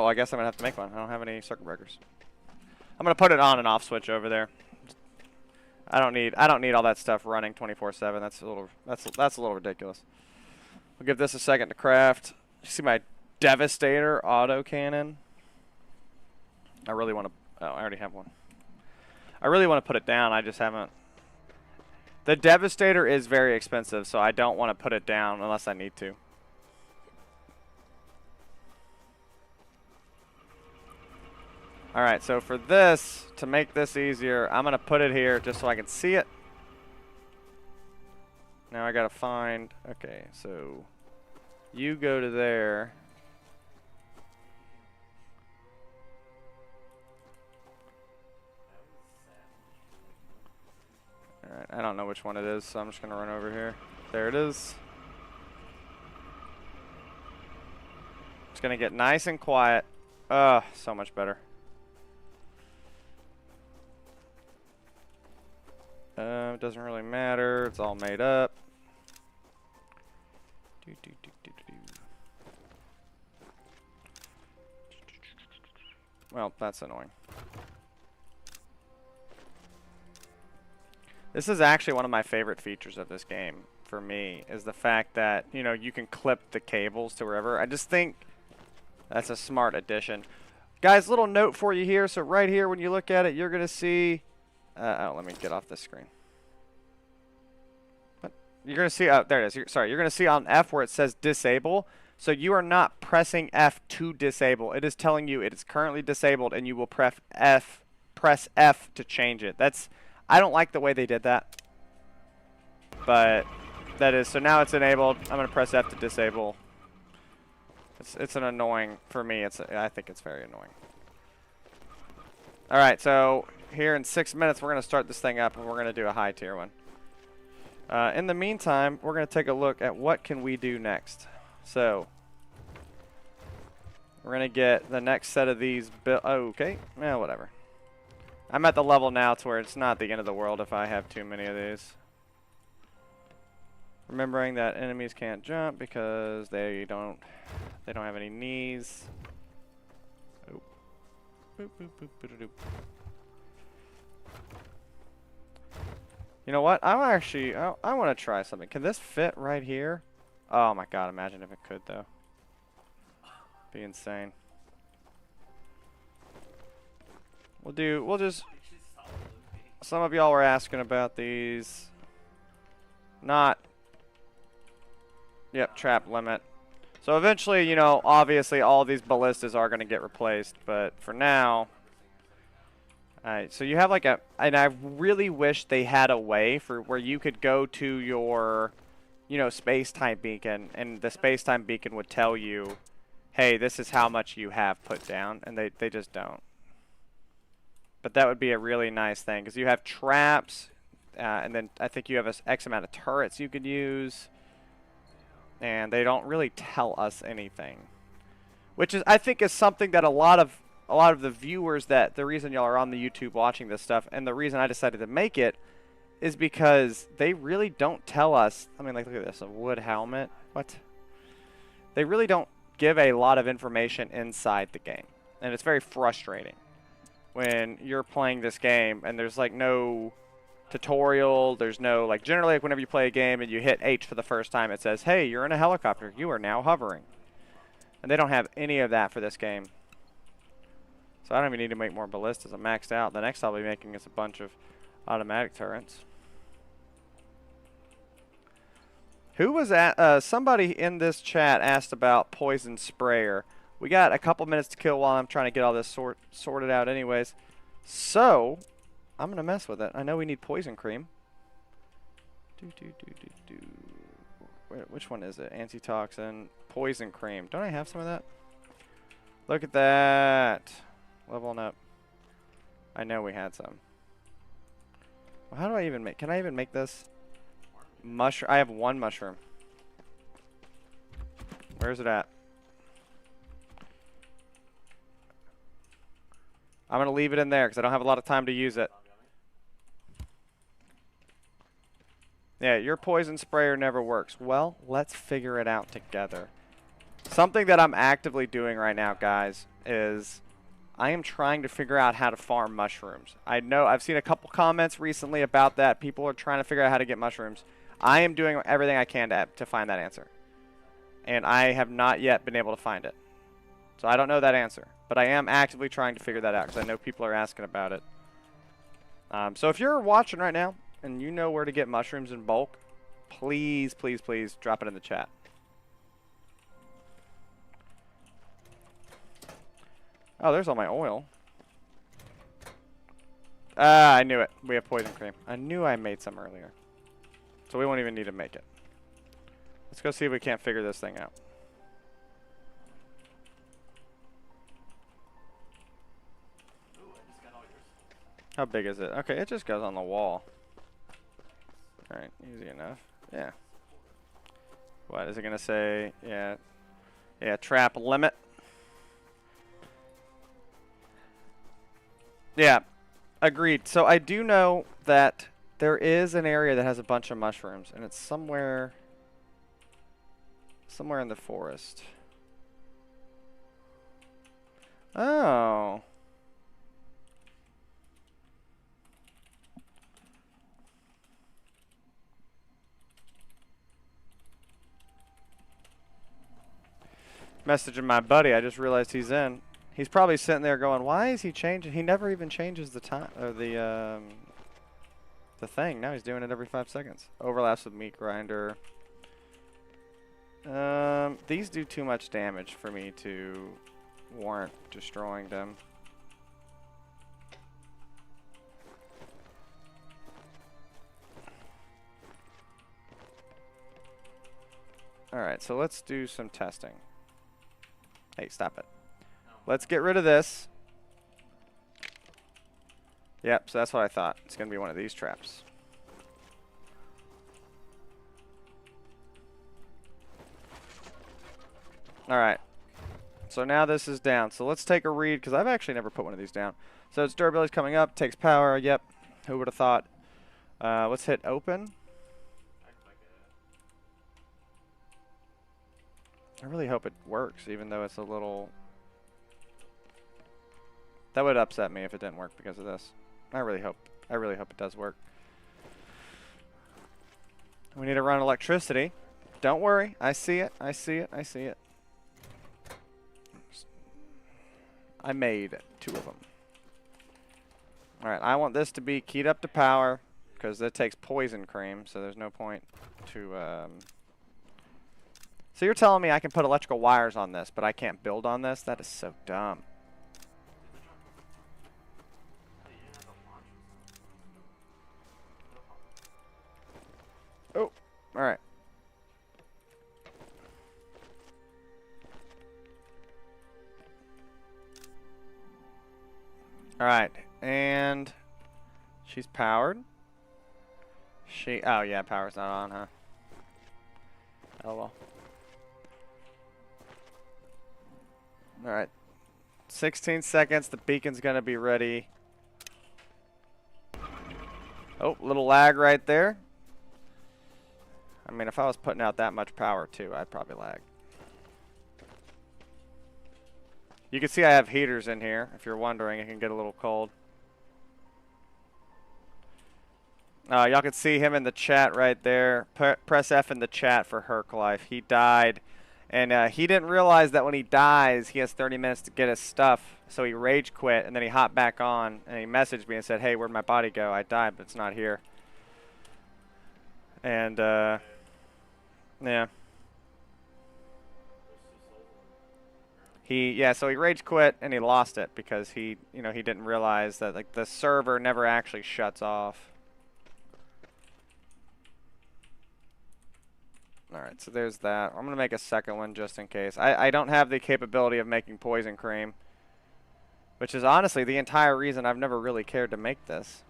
I guess I'm gonna have to make one. I don't have any circuit breakers. I'm gonna put an on and off switch over there. I don't need all that stuff running 24/7. That's a little ridiculous. We'll give this a second to craft. You see my Devastator autocannon? I really want to. Oh, I already have one. I really want to put it down. I just haven't. The Devastator is very expensive, so I don't want to put it down unless I need to. Alright, so for this, to make this easier, I'm going to put it here just so I can see it. Now I got to find... Okay, so you go to there. Alright, I don't know which one it is, so I'm just going to run over here. There it is. It's going to get nice and quiet. So much better. It doesn't really matter. It's all made up. Well, that's annoying. This is actually one of my favorite features of this game, for me, is the fact that, you know, you can clip the cables to wherever. I just think that's a smart addition. Guys, little note for you here. So right here, when you look at it, you're going to see... oh, let me get off this screen. What? You're going to see... Oh, there it is. Sorry, you're going to see on F where it says disable. So you are not pressing F to disable. It is telling you it is currently disabled, and you will press F to change it. That's... I don't like the way they did that. But that is... So now it's enabled. I'm going to press F to disable. It's an annoying... For me, I think it's very annoying. Alright, so... Here in 6 minutes, we're going to start this thing up, and we're going to do a high tier one. In the meantime, we're going to take a look at what can we do next. So, we're going to get the next set of these built. Oh, okay. Yeah, whatever. I'm at the level now to where it's not the end of the world if I have too many of these. Remembering that enemies can't jump because they don't have any knees. Oh. Boop, boop, boop, boop, boop. You know what? I want to try something. Can this fit right here? Oh my god, imagine if it could though. Be insane. We'll just some of y'all were asking about these. Yep, trap limit. So eventually, you know, obviously all these ballistas are going to get replaced, but for now. Alright, so you have like and I really wish they had a way for where you could go to your, you know, space-time beacon, and the space-time beacon would tell you, hey, this is how much you have put down, and they just don't. But that would be a really nice thing, because you have traps, and then I think you have X amount of turrets you could use, and they don't really tell us anything. Which is, I think, is something that a lot of the viewers, that the reason y'all are on the YouTube watching this stuff, and the reason I decided to make it, is because they really don't tell us. I mean, like, look at this, a wood helmet. What? They really don't give a lot of information inside the game, and it's very frustrating when you're playing this game and there's like no tutorial, there's no, like, generally, like, whenever you play a game and you hit H for the first time, it says, hey, you're in a helicopter, you are now hovering. And they don't have any of that for this game. So I don't even need to make more ballistas. I'm maxed out. The next I'll be making is a bunch of automatic turrets. Who was at, somebody in this chat asked about poison sprayer. We got a couple minutes to kill while I'm trying to get all this sorted out anyways. So, I'm going to mess with it. I know we need poison cream. Wait, which one is it? Antitoxin, poison cream. Don't I have some of that? Look at that. Leveling up. I know we had some. Well, how do I even make... Can I even make this? Mushroom. I have one mushroom. Where's it at? I'm going to leave it in there because I don't have a lot of time to use it. Yeah, your poison sprayer never works. Well, let's figure it out together. Something that I'm actively doing right now, guys, is I am trying to figure out how to farm mushrooms. I know I've seen a couple comments recently about that. People are trying to figure out how to get mushrooms. I am doing everything I can to find that answer. And I have not yet been able to find it. So I don't know that answer. But I am actively trying to figure that out because I know people are asking about it. So if you're watching right now and you know where to get mushrooms in bulk, please, please, please drop it in the chat. Oh, there's all my oil. Ah, I knew it. We have poison cream. I knew I made some earlier. So we won't even need to make it. Let's go see if we can't figure this thing out. How big is it? Okay, it just goes on the wall. Alright, easy enough. Yeah. What is it gonna say? Yeah. Yeah, trap limit. Yeah, agreed. So I do know that there is an area that has a bunch of mushrooms, and it's somewhere in the forest. Oh. Messaging my buddy, I just realized he's in. He's probably sitting there going, why is he changing? He never even changes the time, or the thing. Now he's doing it every 5 seconds. Overlaps with meat grinder. These do too much damage for me to warrant destroying them. Alright, so let's do some testing. Hey, stop it. Let's get rid of this. Yep, so that's what I thought. It's going to be one of these traps. Alright. So now this is down. So let's take a read, because I've actually never put one of these down. So its durability's coming up, takes power, yep. Who would have thought? Let's hit open. I really hope it works, even though it's a little... That would upset me if it didn't work because of this. I really hope it does work. We need to run electricity. Don't worry, I see it, I see it, I see it. I made 2 of them. Alright, I want this to be keyed up to power, because it takes poison cream, so there's no point to... So you're telling me I can put electrical wires on this, but I can't build on this? That is so dumb. Oh, alright. Alright, and she's powered. Oh yeah, power's not on, huh? Oh well. Alright. 16 seconds, the beacon's gonna be ready. Oh, little lag right there. I mean, if I was putting out that much power too, I'd probably lag. You can see I have heaters in here. If you're wondering, it can get a little cold. Y'all can see him in the chat right there. Press F in the chat for Herclife. He died. And he didn't realize that when he dies, he has 30 minutes to get his stuff. So he rage quit, and then he hopped back on, and he messaged me and said, hey, where'd my body go? I died, but it's not here. And, yeah. So he rage quit, and he lost it because he didn't realize that, like, the server never actually shuts off. Alright, so there's that. I'm going to make a second one just in case. I don't have the capability of making poison cream, which is honestly the entire reason I've never really cared to make this.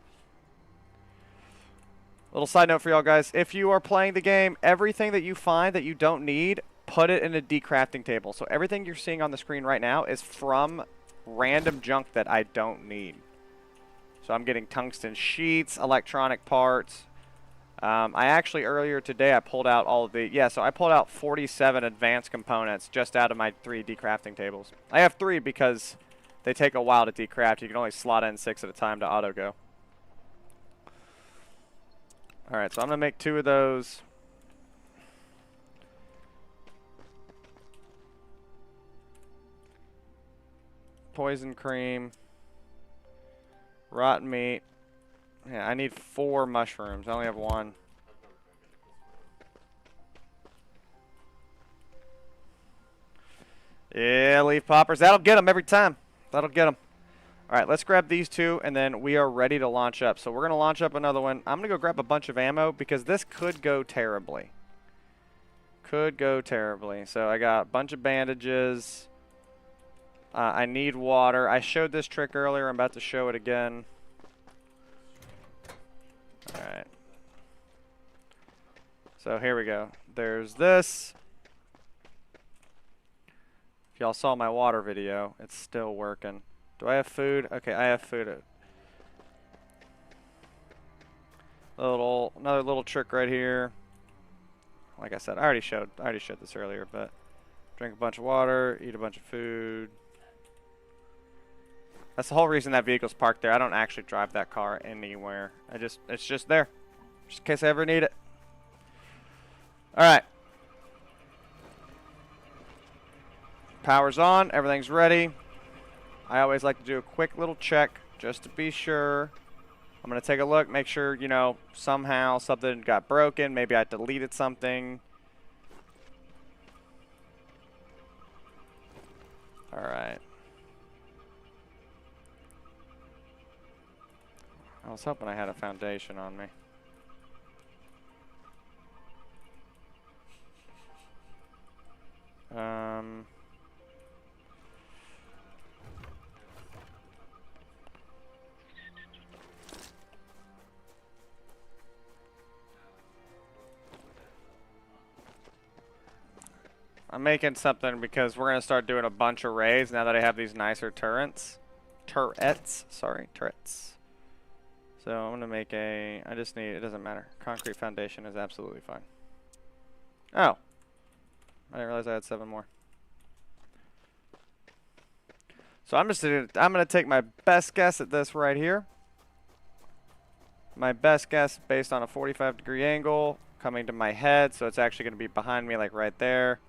Little side note for y'all guys. If you are playing the game, everything that you find that you don't need, put it in a decrafting table. So everything you're seeing on the screen right now is from random junk that I don't need. So I'm getting tungsten sheets, electronic parts. I actually, earlier today, I pulled out all of the... so I pulled out 47 advanced components just out of my 3 decrafting tables. I have 3 because they take a while to decraft. You can only slot in 6 at a time to auto-go. Alright, so I'm going to make 2 of those. Poison cream. Rotten meat. Yeah, I need 4 mushrooms. I only have 1. Yeah, leaf poppers. That'll get them every time. That'll get them. All right, let's grab these 2, and then we are ready to launch up. So we're going to launch up another one. I'm going to go grab a bunch of ammo because this could go terribly. Could go terribly. So I got a bunch of bandages. I need water. I showed this trick earlier. I'm about to show it again. Alright. So here we go. There's this. If y'all saw my water video, it's still working. Do I have food? Okay, I have food. Another little trick right here. Like I said, I already showed this earlier, but drink a bunch of water, eat a bunch of food. That's the whole reason that vehicle's parked there. I don't actually drive that car anywhere. It's just there. Just in case I ever need it. Alright. Power's on. Everything's ready. I always like to do a quick little check just to be sure. I'm going to take a look, make sure, somehow something got broken. Maybe I deleted something. Alright. I was hoping I had a foundation on me. I'm making something because we're going to start doing a bunch of raids now that I have these nicer turrets. Sorry, turrets. So I'm going to make a, I just need, it doesn't matter. Concrete foundation is absolutely fine. Oh. I didn't realize I had 7 more. So I'm going to take my best guess at this right here. My best guess based on a 45-degree angle coming to my head, so it's actually going to be behind me, like right there.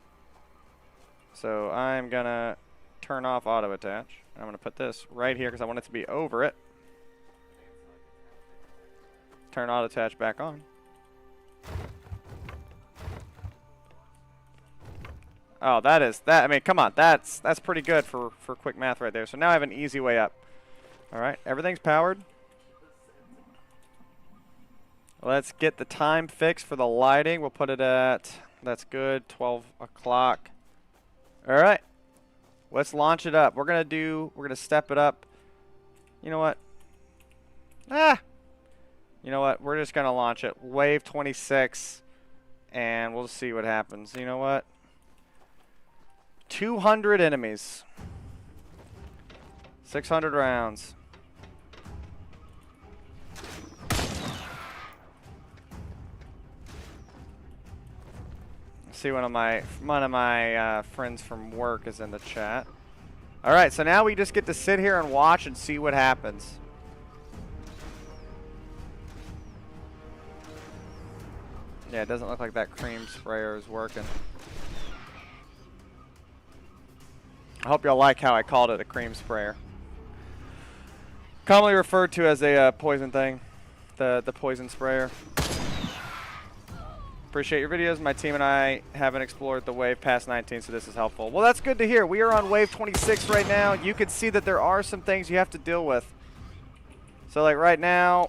So I'm going to turn off auto attach. I'm going to put this right here because I want it to be over it. Turn auto attach back on. Oh, I mean, come on, that's pretty good for quick math right there. So now I have an easy way up. All right, everything's powered. Let's get the time fixed for the lighting. We'll put it at, that's good, 12 o'clock. All right, let's launch it up. We're gonna step it up. You know what? You know what? We're just gonna launch it. Wave 26, and we'll see what happens. You know what? 200 enemies. 600 rounds. See, one of my friends from work is in the chat. All right, so now we just get to sit here and watch and see what happens. Yeah, it doesn't look like that cream sprayer is working. I hope y'all like how I called it a cream sprayer. Commonly referred to as a poison thing, the poison sprayer. Appreciate your videos. My team and I haven't explored the wave past 19, so this is helpful. Well, that's good to hear. We are on wave 26 right now. You can see that there are some things you have to deal with. So, like right now,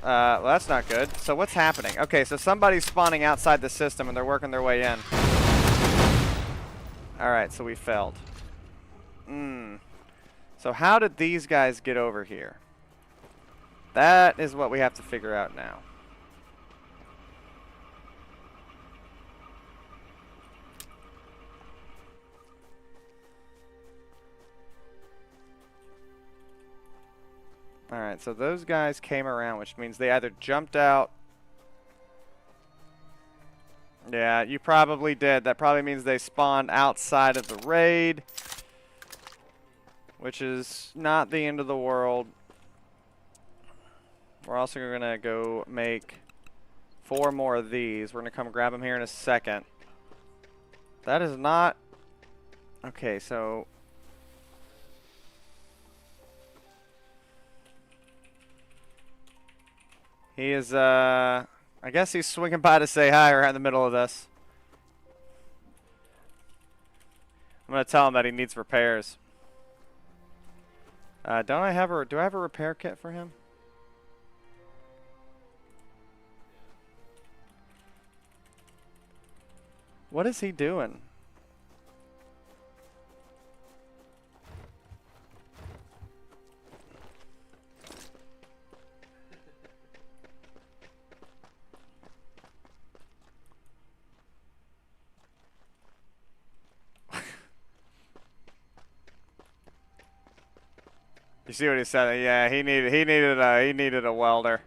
well, that's not good. So what's happening? Okay, so somebody's spawning outside the system and they're working their way in. All right, so we failed. So how did these guys get over here? That is what we have to figure out now. All right, so those guys came around, which means they either jumped out. Yeah, you probably did. That probably means they spawned outside of the raid, which is not the end of the world. We're also going to go make 4 more of these. We're going to come grab them here in a second. That is not... Okay, so... He is, I guess he's swinging by to say hi right in the middle of this. I'm going to tell him that he needs repairs. Do I have a repair kit for him? What is he doing? You see what he said? Yeah, he needed a welder.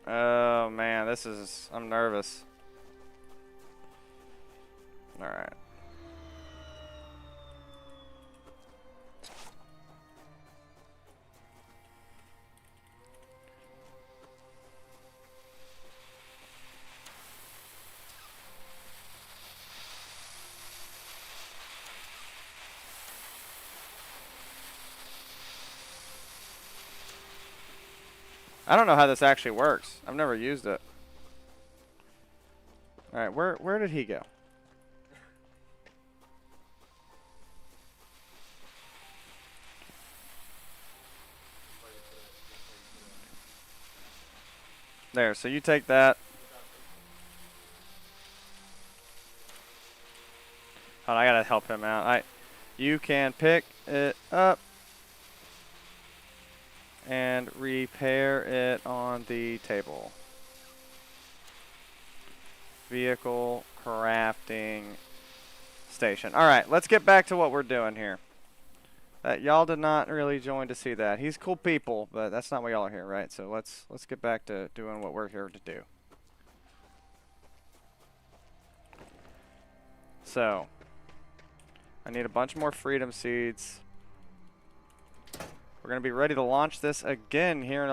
Oh man, I'm nervous. All right. I don't know how this actually works. I've never used it. All right, where did he go? There, so you take that. Hold on, I gotta help him out. You can pick it up and repair it on the table. Vehicle crafting station. Alright, let's get back to what we're doing here. Y'all did not really join to see that. He's cool people, but that's not why y'all are here, right? So let's get back to doing what we're here to do. So, I need a bunch more freedom seeds. We're gonna be ready to launch this again here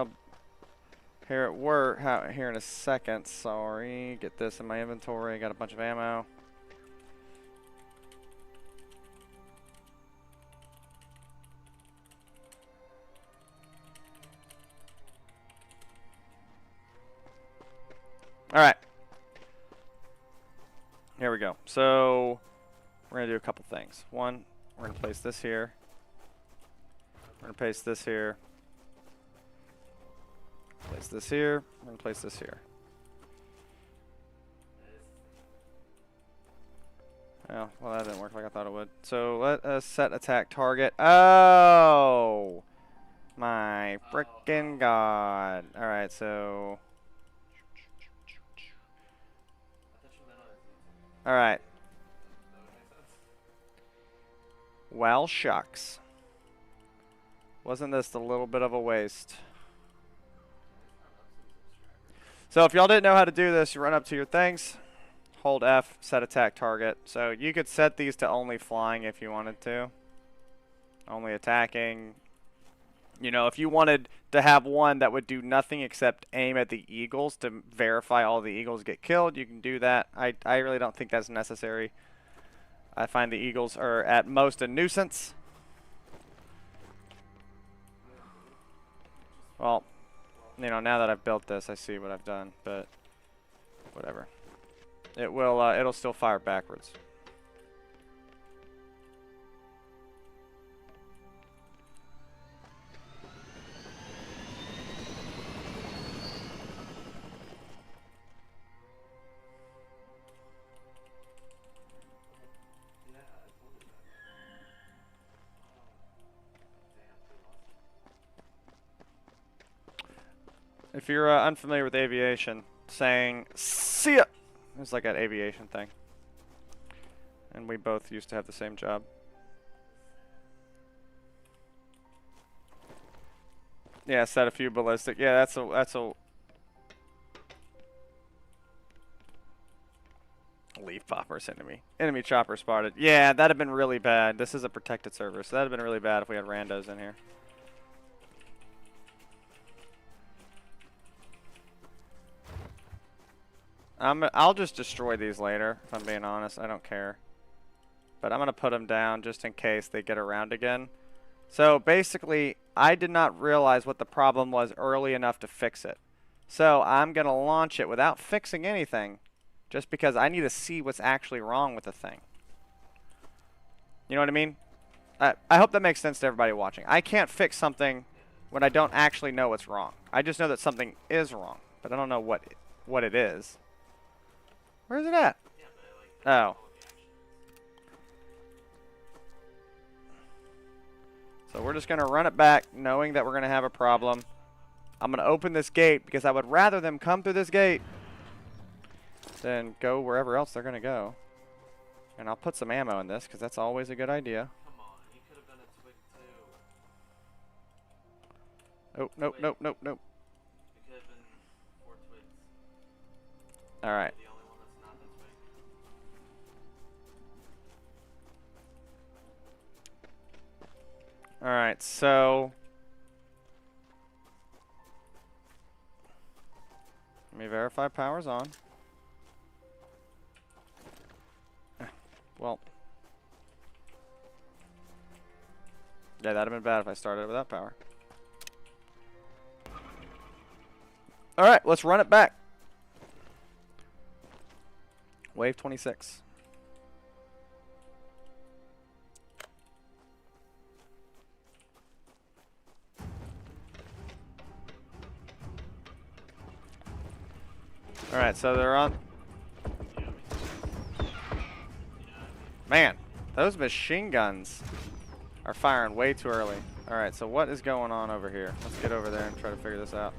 at work here in a second. Sorry, get this in my inventory. Got a bunch of ammo. All right. Here we go. So we're gonna do a couple things. One, we're gonna place this here. We're gonna place this here. Place this here. We're gonna place this here. Oh, well, that didn't work like I thought it would. So let us set attack target. Oh, my frickin' god! All right, so. All right. Well, shucks. Wasn't this a little bit of a waste? So if y'all didn't know how to do this, you run up to your things, hold F, set attack target. So you could set these to only flying if you wanted to. Only attacking. You know, if you wanted to have one that would do nothing except aim at the eagles to verify all the eagles get killed, you can do that. I really don't think that's necessary. I find the eagles are at most a nuisance. Well, you know, now that I've built this, I see what I've done, but whatever. It will, it'll still fire backwards. If you're unfamiliar with aviation, saying "see ya" is like an aviation thing, and we both used to have the same job. Yeah, set a few ballistic. Yeah, that's a leaf poppers enemy chopper spotted. Yeah, that'd have been really bad. This is a protected server, so that'd have been really bad if we had randos in here. I'll just destroy these later, if I'm being honest. I don't care. But I'm going to put them down just in case they get around again. So basically, I did not realize what the problem was early enough to fix it. So I'm going to launch it without fixing anything, just because I need to see what's actually wrong with the thing. You know what I mean? I hope that makes sense to everybody watching. I can't fix something when I don't actually know what's wrong. I just know that something is wrong, but I don't know what it is. Where's it at? Oh. So we're just going to run it back, knowing that we're going to have a problem. I'm going to open this gate because I would rather them come through this gate than go wherever else they're going to go. And I'll put some ammo in this because that's always a good idea. Come on, you could have done a twig too. Oh, nope, nope, nope, nope. It could have been 4 twigs. All right. The only one that's not a twig. All right, so let me verify power's on. Well, yeah, that'd have been bad if I started without power. All right, let's run it back. Wave 26. All right, so they're on. Man, Those machine guns are firing way too early. Alright, so what is going on over here? Let's get over there and try to figure this out.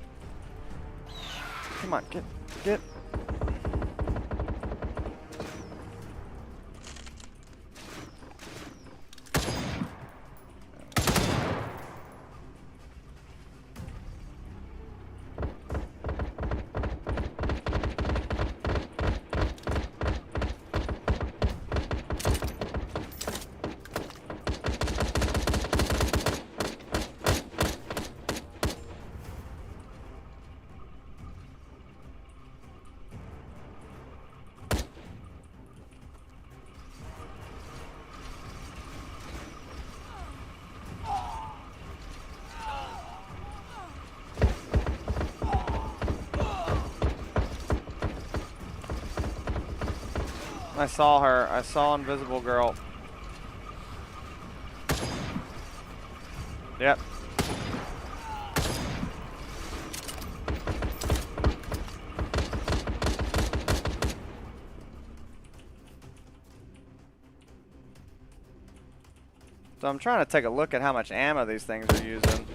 Come on, get. I saw her. I saw Invisible Girl. Yep. So I'm trying to take a look at how much ammo these things are using.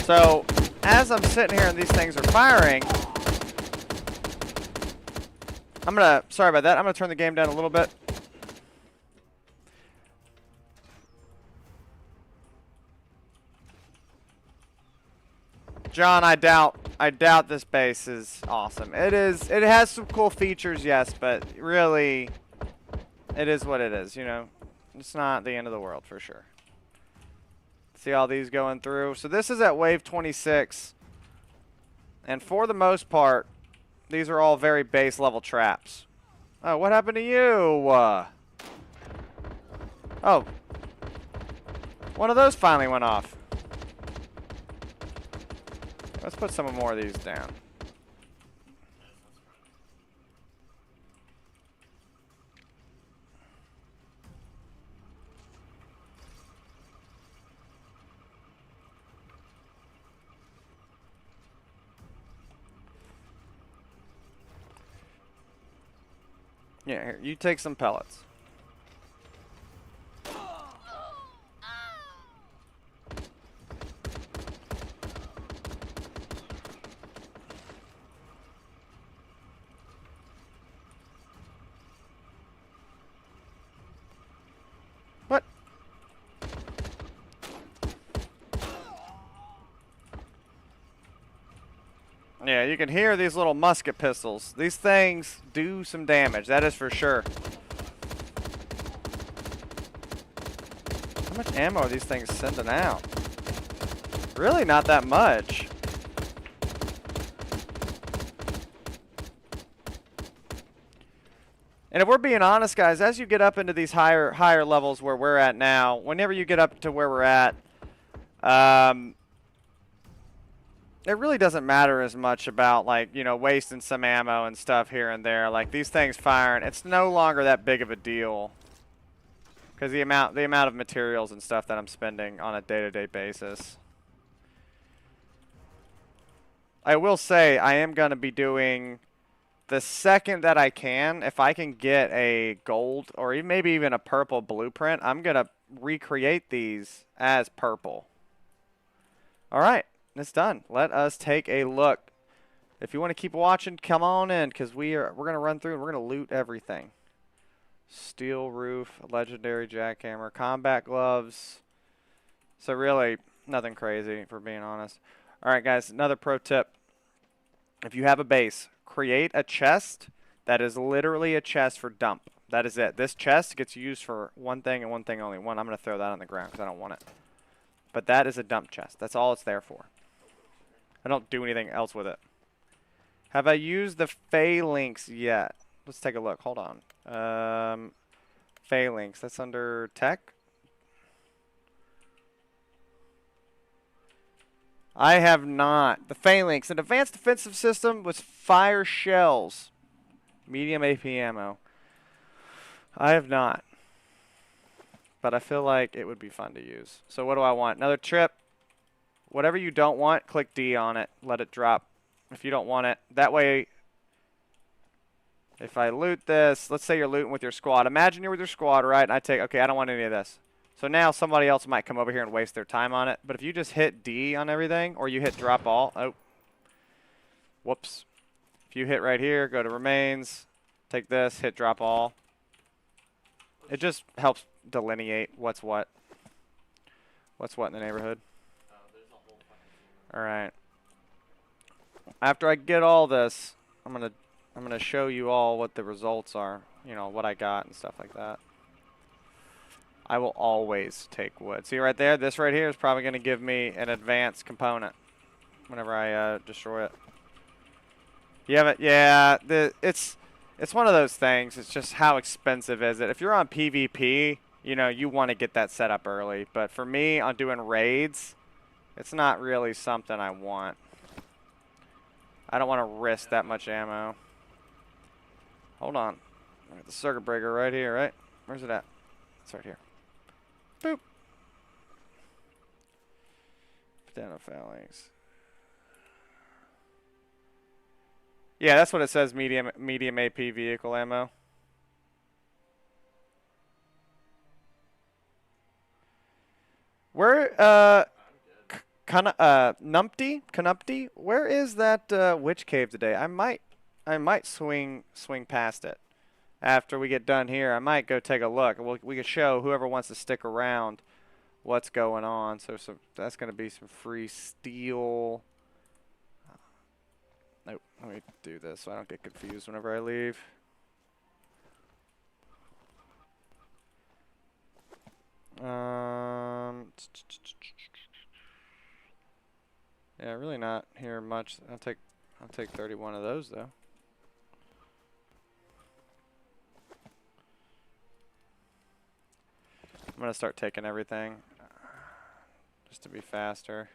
So as I'm sitting here and these things are firing, sorry about that, I'm gonna turn the game down a little bit. John, I doubt this base is awesome. It has some cool features, yes, but really, it is what it is, you know. It's not the end of the world, for sure. See all these going through? So this is at wave 26. And for the most part, these are all very base level traps. Oh, what happened to you? Oh. One of those finally went off. Let's put some more of these down. Yeah, here, you take some pellets. What? Yeah, you can hear these little musket pistols. These things do some damage, that is for sure. How much ammo are these things sending out? Really not that much. And if we're being honest, guys, as you get up into these higher levels where we're at now, whenever you get up to where we're at, it really doesn't matter as much about, like, you know, wasting some ammo and stuff here and there. Like, these things firing, it's no longer that big of a deal. Because the amount of materials and stuff that I'm spending on a day-to-day basis. I will say, I am going to be doing, the second that I can, if I can get a gold or maybe even a purple blueprint, I'm going to recreate these as purple. Alright. It's done. Let us take a look. If you want to keep watching, come on in, because we're gonna run through and we're gonna loot everything. Steel roof, legendary jackhammer, combat gloves. So really, nothing crazy, if we're being honest. All right, guys. Another pro tip: if you have a base, create a chest that is literally a chest for dump. That is it. This chest gets used for one thing and one thing only. I'm gonna throw that on the ground because I don't want it. But that is a dump chest. That's all it's there for. I don't do anything else with it. Have I used the phalanx yet? Let's take a look. Hold on. Phalanx. That's under tech. I have not. The phalanx. An advanced defensive system with fire shells. Medium AP ammo. I have not. But I feel like it would be fun to use. So what do I want? Another trip. Whatever you don't want, click D on it. Let it drop if you don't want it. That way, If I loot this, let's say you're looting with your squad. Imagine you're with your squad, right? And I take, okay, I don't want any of this. So now somebody else might come over here and waste their time on it. But if you just hit D on everything, or you hit drop all, oh, whoops. If you hit right here, go to remains, take this, hit drop all. It just helps delineate what's what. What's what in the neighborhood. There's a whole fucking team. All right. After I get all this, I'm gonna show you all what the results are. You know, what I got and stuff like that. I will always take wood. See right there? This right here is probably going to give me an advanced component whenever I destroy it. You have it? Yeah. It's one of those things. It's just how expensive is it? If you're on PvP, you know, you want to get that set up early. But for me, on doing raids, it's not really something I want. I don't want to risk that much ammo. Hold on. I got the circuit breaker right here, right? Where's it at? It's right here. Boop. Banana phalanx. Yeah, that's what it says, medium AP vehicle ammo. Where, Canumpty? Where is that, witch cave today? I might swing past it. After we get done here, I might go take a look. We can show whoever wants to stick around what's going on. So that's going to be some free steel. Nope, let me do this so I don't get confused whenever I leave. Yeah, really not here much. I'll take 31 of those though. I'm gonna start taking everything just to be faster.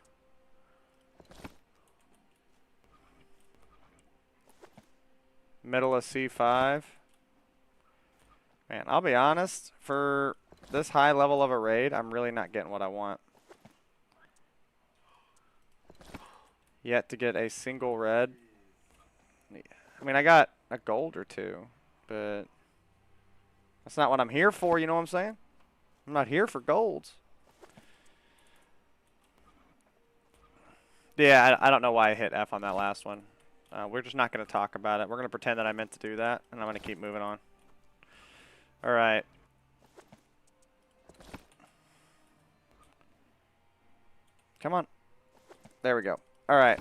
Middle of C5. Man, I'll be honest, for this high level of a raid, I'm really not getting what I want. Yet to get a single red. I mean, I got a gold or two, but that's not what I'm here for, you know what I'm saying? I'm not here for golds. Yeah, I don't know why I hit F on that last one. We're just not going to talk about it. We're going to pretend that I meant to do that, and I'm going to keep moving on. All right. Come on. There we go. All right.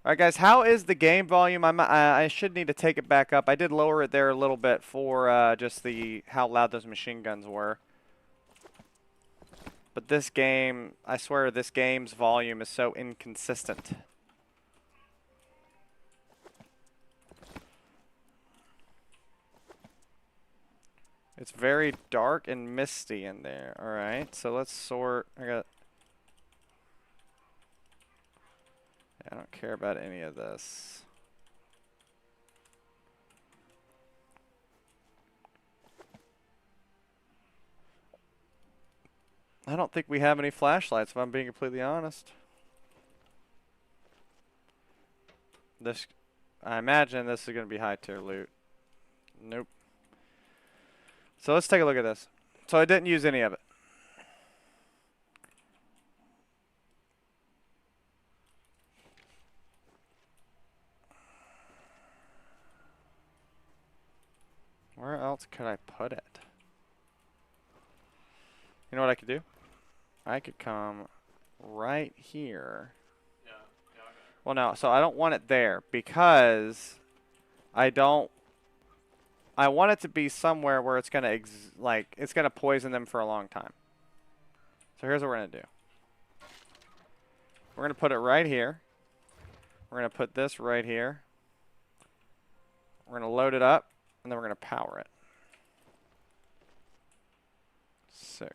All right, guys. How is the game volume? I should need to take it back up. I did lower it there a little bit for just how loud those machine guns were. But this game, I swear, this game's volume is so inconsistent. It's very dark and misty in there. All right, so let's sort. I don't care about any of this. I don't think we have any flashlights, if I'm being completely honest. I imagine this is going to be high tier loot. Nope. So let's take a look at this. So I didn't use any of it. Where else could I put it? You know what I could do? I could come right here. Yeah, okay. Well, no, so I don't want it there because I want it to be somewhere where it's gonna it's gonna poison them for a long time. So here's what we're gonna do. We're gonna put it right here. We're gonna put this right here. We're gonna load it up, and then we're gonna power it. 6.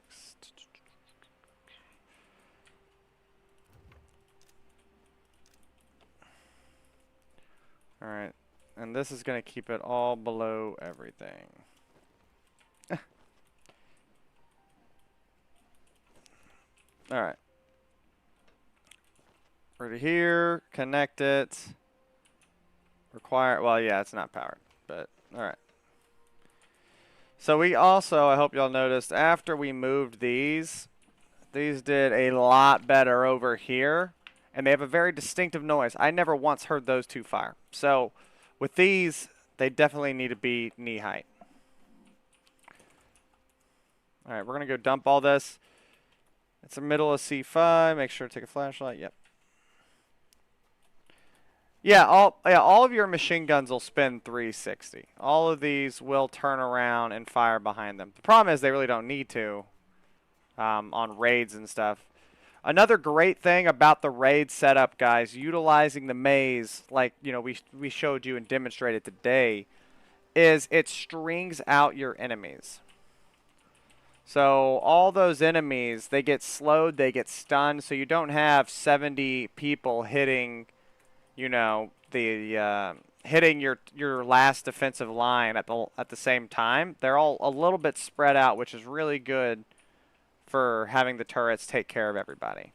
All right, and this is gonna keep it all below everything. All right. Right here, connect it. Require, well, yeah, it's not powered, but all right. So we also, I hope y'all noticed, after we moved these did a lot better over here, and they have a very distinctive noise. I never once heard those two fire. So with these, they definitely need to be knee height. All right, we're going to go dump all this. It's the middle of C5. Make sure to take a flashlight. Yep. Yeah, all of your machine guns will spin 360. All of these will turn around and fire behind them. The problem is they really don't need to on raids and stuff. Another great thing about the raid setup, guys, utilizing the maze like we showed you and demonstrated today, is it strings out your enemies. So all those enemies, they get slowed, they get stunned, so you don't have 70 people hitting, hitting your last defensive line at the same time. They're all a little bit spread out, which is really good for having the turrets take care of everybody.